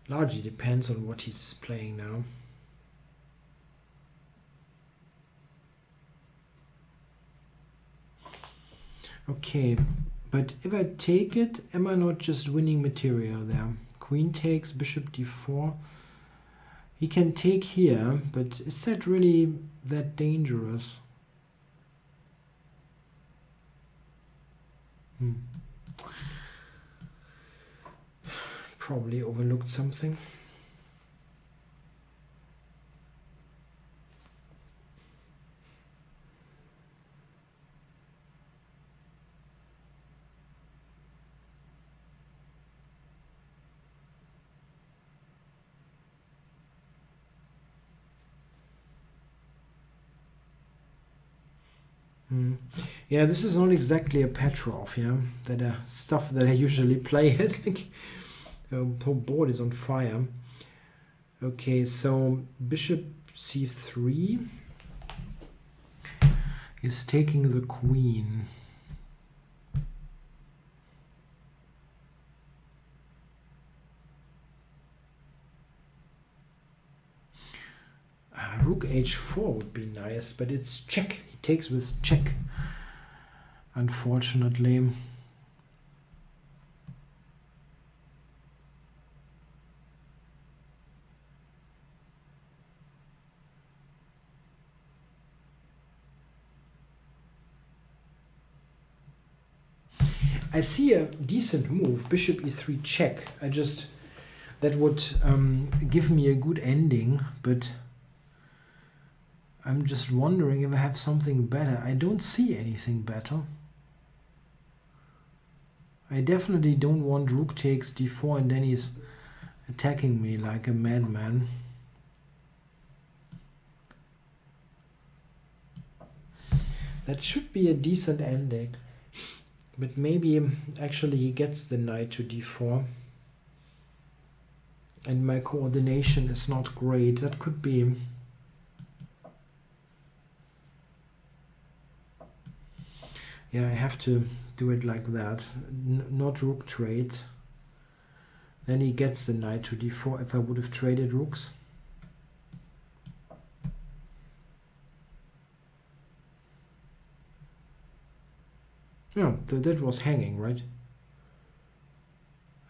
Largely depends on what he's playing now. Okay, but if I take it, am I not just winning material there? Queen takes, bishop d4. He can take here, but is that really that dangerous? Probably overlooked something. Yeah, this is not exactly a Petrov, yeah. That stuff that I usually play it. Like, the whole board is on fire. Okay, so bishop c3 is taking the queen. Rook h4 would be nice, but it's check. He takes with check, unfortunately. I see a decent move, bishop e3 check. That would give me a good ending, but I'm just wondering if I have something better. I don't see anything better. I definitely don't want rook takes d4 and then he's attacking me like a madman. That should be a decent ending. But maybe actually he gets the knight to d4. And my coordination is not great. That could be... Yeah, I have to do it like that. Not rook trade. Then he gets the knight to d4 if I would have traded rooks. Yeah, that was hanging, right?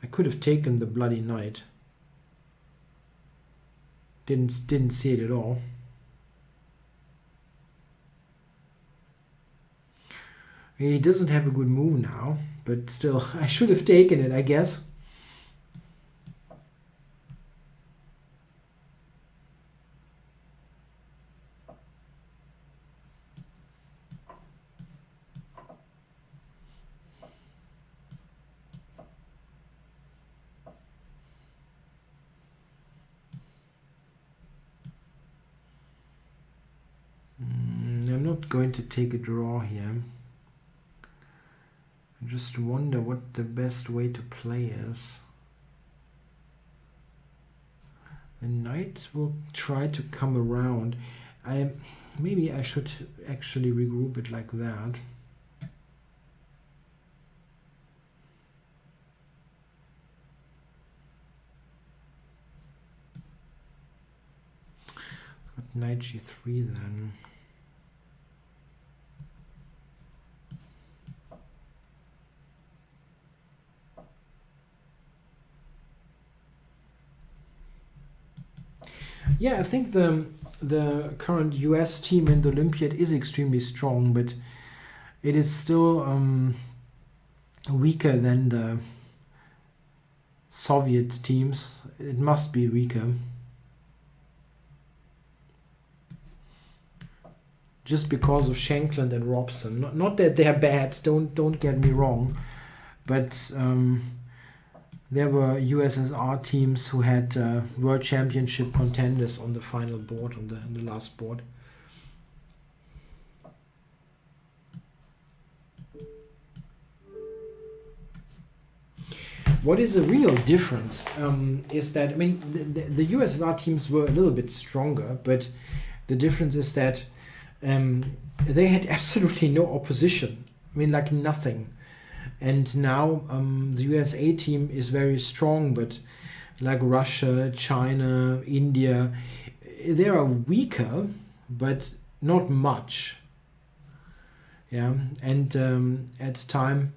I could have taken the bloody knight. Didn't see it at all. He doesn't have a good move now, but still, I should have taken it, I guess. I'm not going to take a draw here. I just wonder what the best way to play is. The knight will try to come around. Maybe I should actually regroup it like that. Got knight g3 then. Yeah, I think the current US team in the Olympiad is extremely strong, but it is still weaker than the Soviet teams. It must be weaker. Just because of Shankland and Robson. Not that they're bad, don't get me wrong, but there were USSR teams who had World Championship contenders on the final board, on the last board. What is a real difference is that, I mean, the USSR teams were a little bit stronger, but the difference is that they had absolutely no opposition. I mean, like nothing. And now the USA team is very strong, but like Russia, China, India, they are weaker, but not much. Yeah, and at the time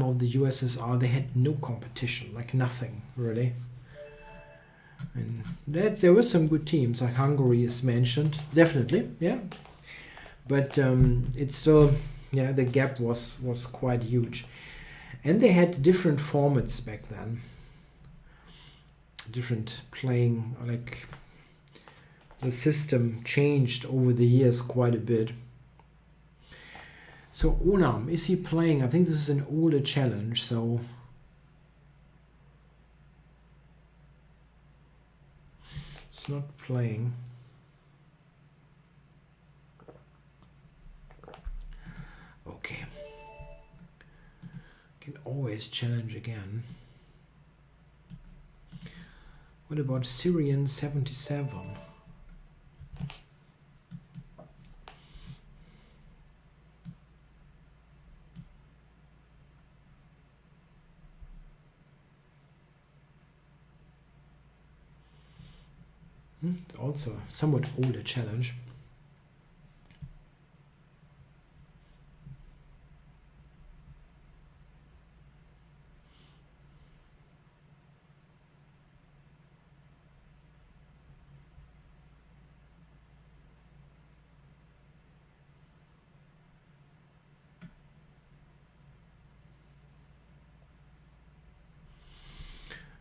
of the USSR, they had no competition, like nothing really. And there were some good teams, like Hungary is mentioned, definitely, yeah. But it's still, yeah, the gap was quite huge. And they had different formats back then. Different playing, like the system changed over the years quite a bit. So Onam, is he playing? I think this is an older challenge, so it's not playing. Okay. Can always challenge again. What about Syrian 77? Also a somewhat older challenge.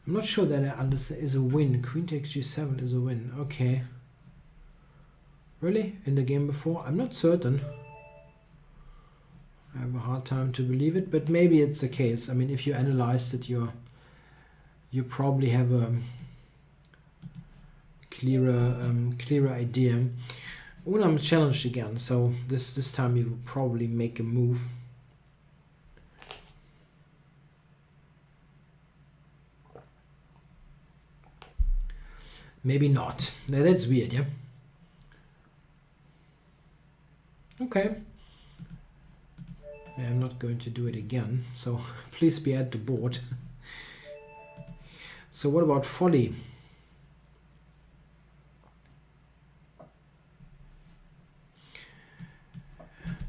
I'm not sure that I understand. Is a win. Queen takes g7 is a win. Okay. Really? In the game before? I'm not certain. I have a hard time to believe it, but maybe it's the case. I mean, if you analyzed it, you probably have a clearer idea. When I'm challenged again, so this time you will probably make a move. Maybe not. Now that's weird, yeah? Okay. I'm not going to do it again, so please be at the board. So what about folly?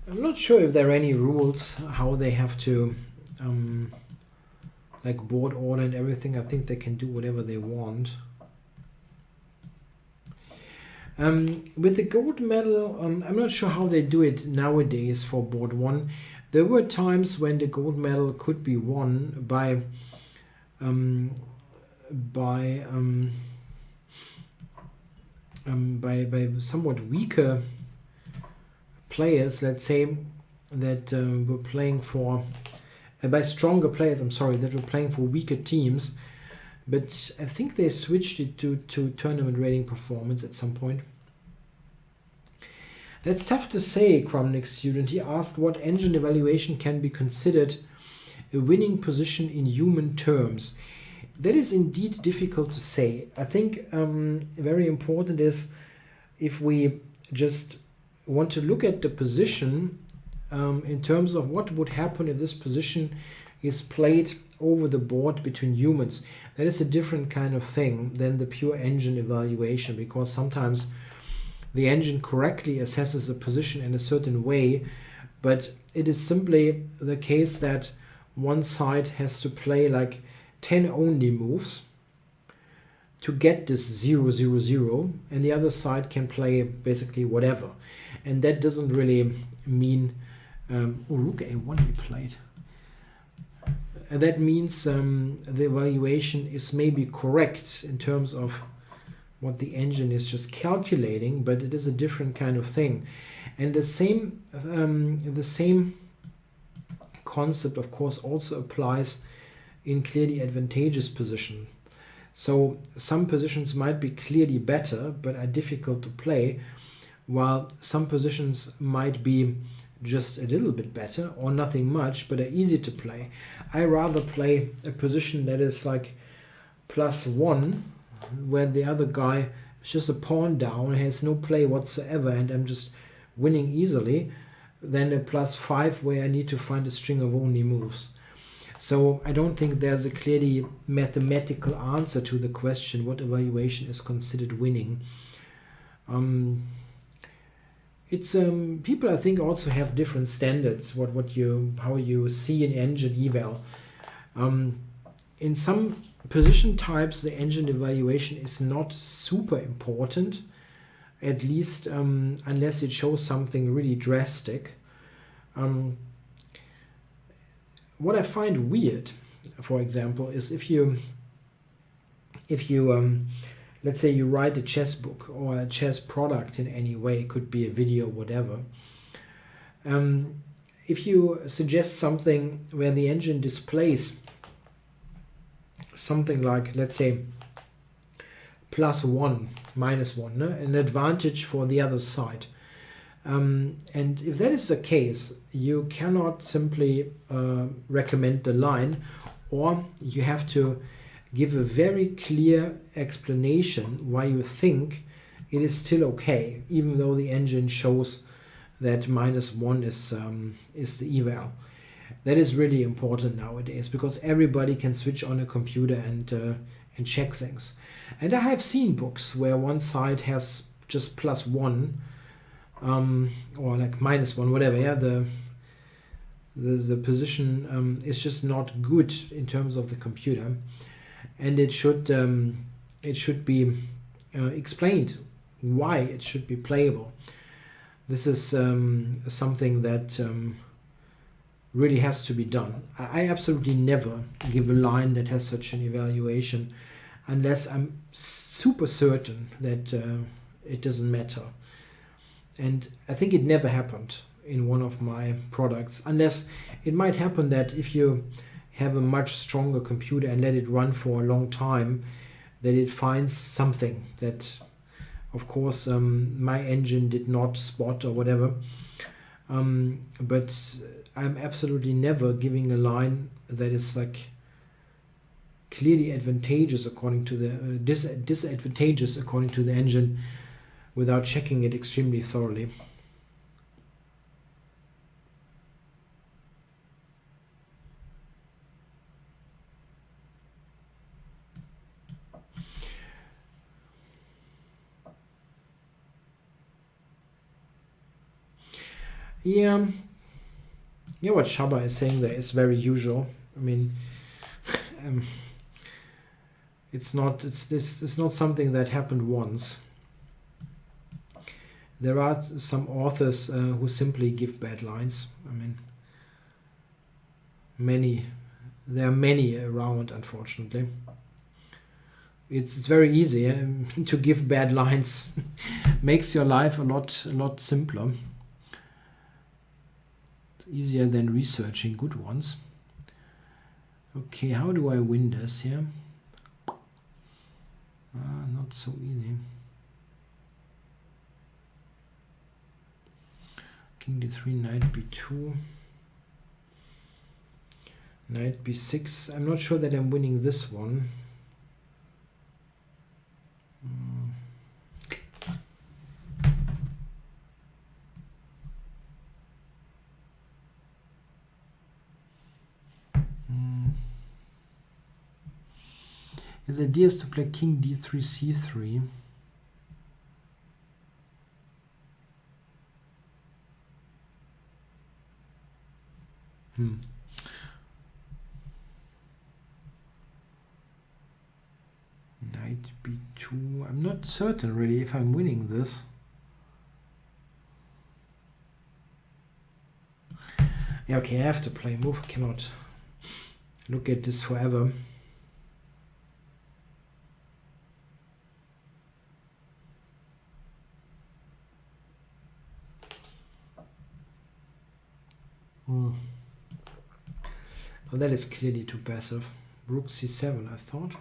I'm not sure if there are any rules how they have to like board order and everything. I think they can do whatever they want. With the gold medal, I'm not sure how they do it nowadays for board 1. There were times when the gold medal could be won by somewhat weaker players, let's say, that were playing for by stronger players, I'm sorry, that were playing for weaker teams. But I think they switched it to tournament rating performance at some point. That's tough to say, Crumnick student. He asked what engine evaluation can be considered a winning position in human terms. That is indeed difficult to say. I think very important is if we just want to look at the position in terms of what would happen if this position is played over the board between humans. That is a different kind of thing than the pure engine evaluation, because sometimes the engine correctly assesses a position in a certain way, but it is simply the case that one side has to play like 10 only moves to get this 0, 0, 0, and the other side can play basically whatever. And that doesn't really mean rook a1 he played. And that means the evaluation is maybe correct in terms of what the engine is just calculating, but it is a different kind of thing. And the same concept, of course, also applies in clearly advantageous position. So some positions might be clearly better, but are difficult to play, while some positions might be just a little bit better or nothing much, but are easy to play. I rather play a position that is like +1, where the other guy is just a pawn down, has no play whatsoever, and I'm just winning easily, than a +5 where I need to find a string of only moves. So I don't think there's a clearly mathematical answer to the question what evaluation is considered winning. It's people I think also have different standards how you see an engine eval. In some position types the engine evaluation is not super important, at least unless it shows something really drastic. What I find weird, for example, is if you let's say you write a chess book or a chess product in any way, it could be a video, whatever. If you suggest something where the engine displays something like, let's say, +1, -1, no? An advantage for the other side. And if that is the case, you cannot simply recommend the line, or you have to give a very clear explanation why you think it is still okay, even though the engine shows that -1 is the eval. That is really important nowadays, because everybody can switch on a computer and check things. And I have seen books where one side has just +1 or like -1, whatever. Yeah, the position is just not good in terms of the computer, and it should be explained why it should be playable. This is something that really has to be done. I absolutely never give a line that has such an evaluation unless I'm super certain that it doesn't matter. And I think it never happened in one of my products, unless it might happen that if you have a much stronger computer and let it run for a long time, that it finds something that, of course, my engine did not spot or whatever. But I'm absolutely never giving a line that is like clearly advantageous according to the disadvantageous according to the engine without checking it extremely thoroughly. Yeah, what Shaba is saying there is very usual. I mean, it's not something that happened once. There are some authors who simply give bad lines. I mean, there are many around, unfortunately. It's very easy to give bad lines. Makes your life a lot simpler. It's easier than researching good ones. Okay, how do I win this here? Not so easy. King d3, knight b2, knight b6. I'm not sure that I'm winning this one. His idea is to play king d3, c3. Knight b2. I'm not certain really if I'm winning this. Yeah, okay, I have to play a move. I cannot look at this forever. Well, that is clearly too passive. Rook c7, I thought.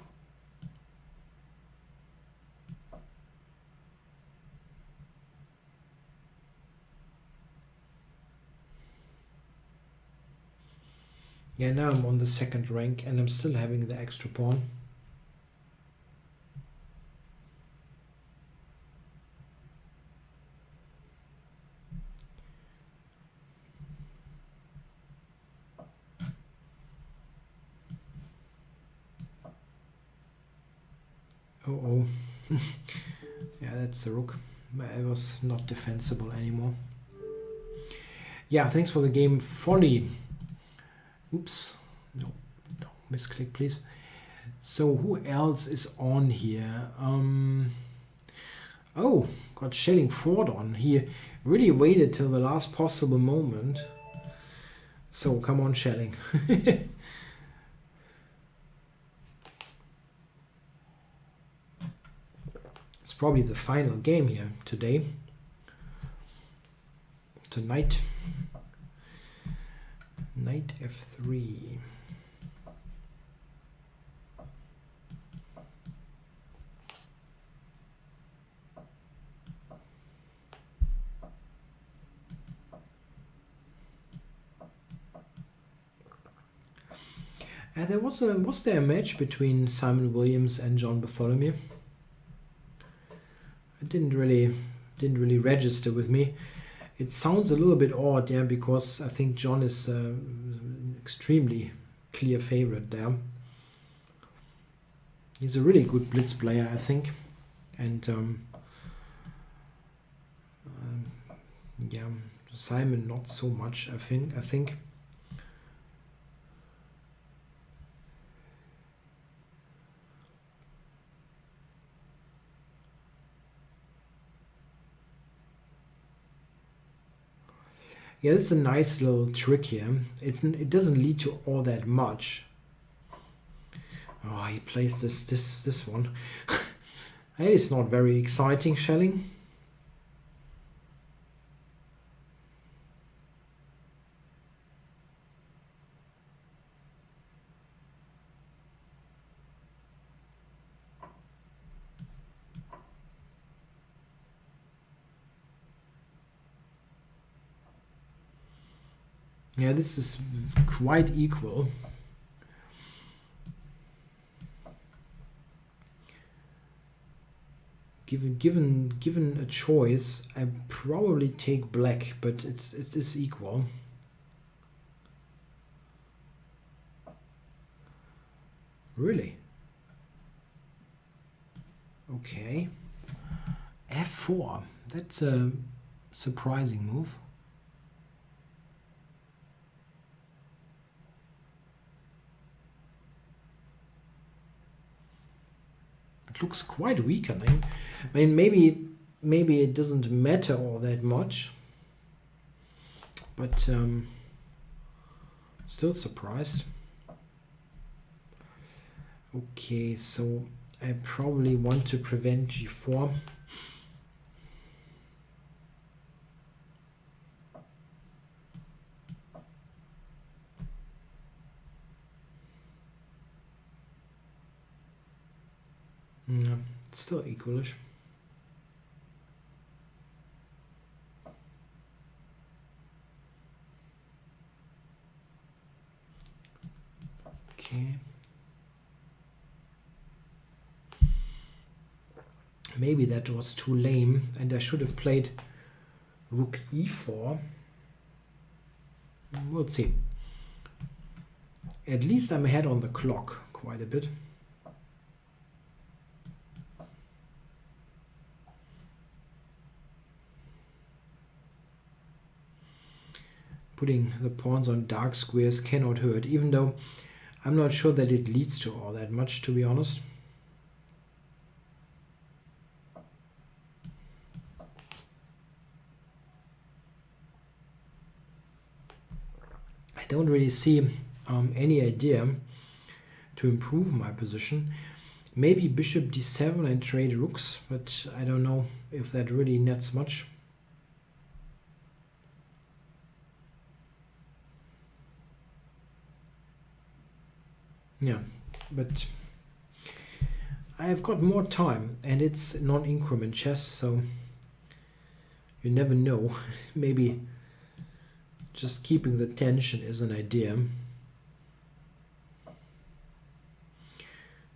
Yeah, now I'm on the second rank and I'm still having the extra pawn. Oh. Yeah, that's the rook. It was not defensible anymore. Yeah, thanks for the game, Folly. Oops. No, misclick, please. So who else is on here? Oh, got Shelling Ford on. He really waited till the last possible moment. So come on, Shelling. It's probably the final game here today. Tonight. Knight f3. Was there a match between Simon Williams and John Bartholomew? It didn't really register with me. It sounds a little bit odd, yeah, because I think John is extremely clear favorite there. He's a really good blitz player, I think, and yeah, Simon not so much. I think. Yeah, this is a nice little trick here. It doesn't lead to all that much. Oh, he plays this one. That is not very exciting, Schelling. Yeah, this is quite equal. Given a choice, I probably take black, but it's equal. Really? Okay. F4. That's a surprising move. It looks quite weakening. I mean, maybe it doesn't matter all that much, but still surprised. Okay, so I probably want to prevent g4. Yeah, it's still equalish. Okay. Maybe that was too lame and I should have played rook e4. We'll see. At least I'm ahead on the clock quite a bit. Putting the pawns on dark squares cannot hurt, even though I'm not sure that it leads to all that much, to be honest. I don't really see any idea to improve my position. Maybe bishop d7 and trade rooks, but I don't know if that really nets much. Yeah, but I have got more time and it's non-increment chess, so you never know. Maybe just keeping the tension is an idea.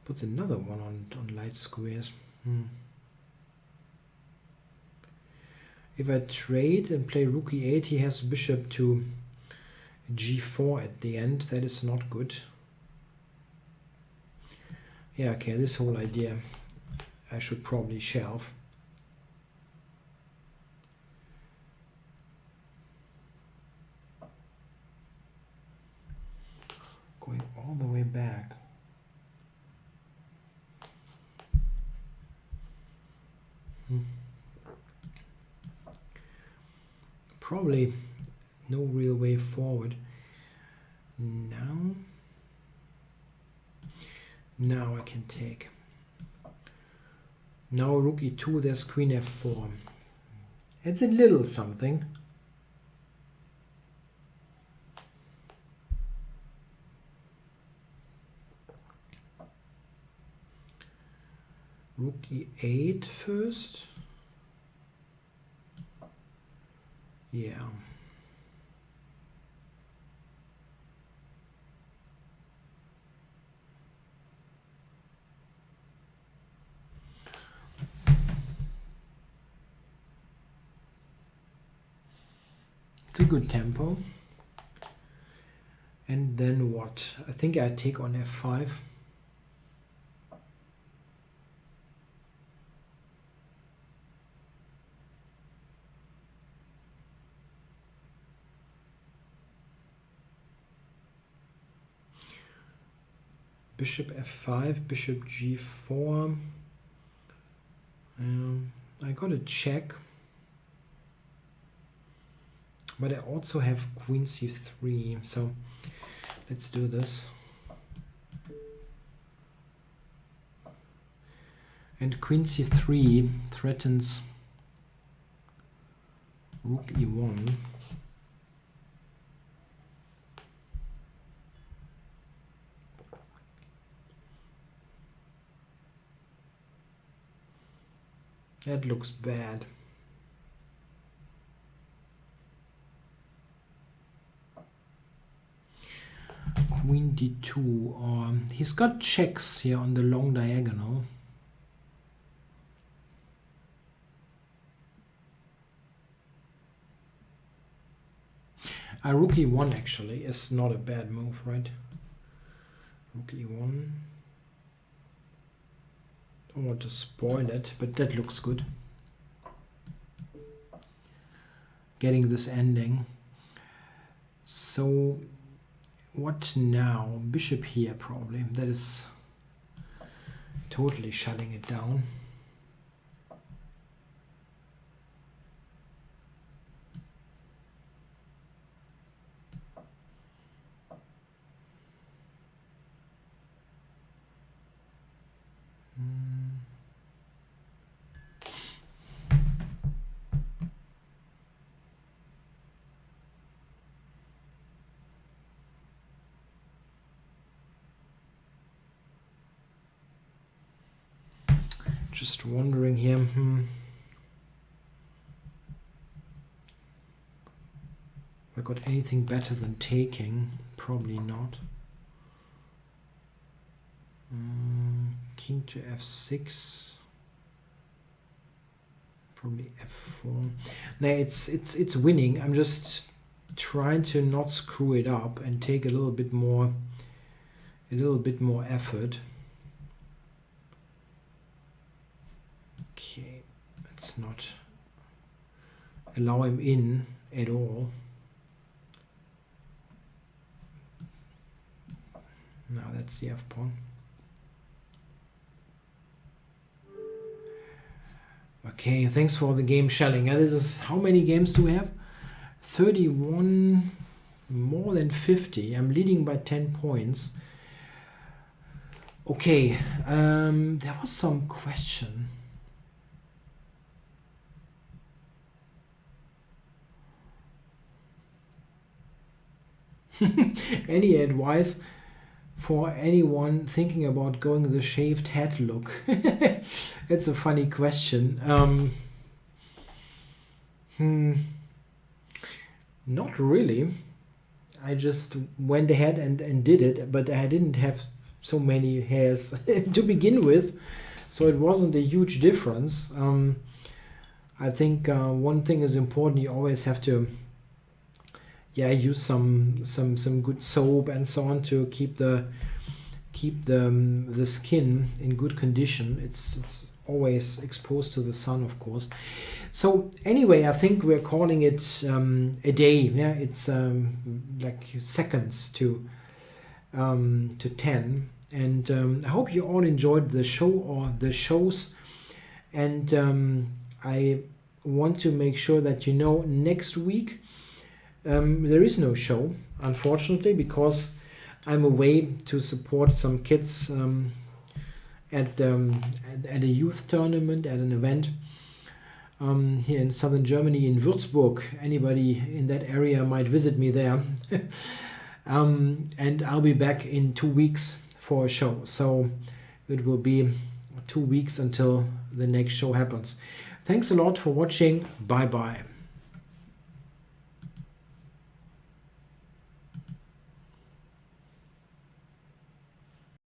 Puts another one on light squares. If I trade and play rook e8, he has bishop to g4 at the end. That is not good. Yeah, okay, this whole idea I should probably shelve. Going all the way back. Probably no real way forward. Now I can take. Now rook e2, there's queen f4. It's a little something. Rook e8 first. Yeah. It's a good tempo. And then what? I think I take on f5. Bishop f5, bishop g4. I got a check. But I also have queen c3, so let's do this. And queen c3 threatens rook e1. That looks bad. Queen d2, or he's got checks here on the long diagonal. Rook e1 actually is not a bad move, right? Rook e1. Don't want to spoil it, but that looks good. Getting this ending. So what now? Bishop here probably. That is totally shutting it down. Just wondering here. Have I got anything better than taking? Probably not. King to f6. Probably f4. No, it's winning. I'm just trying to not screw it up and take a little bit more effort. Okay, let's not allow him in at all. Now that's the f-pawn. Okay, thanks for the game shelling. This is, how many games do we have? 31, more than 50. I'm leading by 10 points. Okay, there was some question. Any advice for anyone thinking about going the shaved head look? It's a funny question. Not really. I just went ahead and did it, but I didn't have so many hairs to begin with, so it wasn't a huge difference. I think one thing is important. You always have to use some good soap and so on to keep the skin in good condition. It's always exposed to the sun, of course. So anyway, I think we're calling it a day. Yeah, it's like seconds to 10. And I hope you all enjoyed the show or the shows. And I want to make sure that you know next week there is no show, unfortunately, because I'm away to support some kids at a youth tournament, at an event here in southern Germany, in Würzburg. Anybody in that area might visit me there. And I'll be back in 2 weeks for a show. So it will be 2 weeks until the next show happens. Thanks a lot for watching. Bye bye.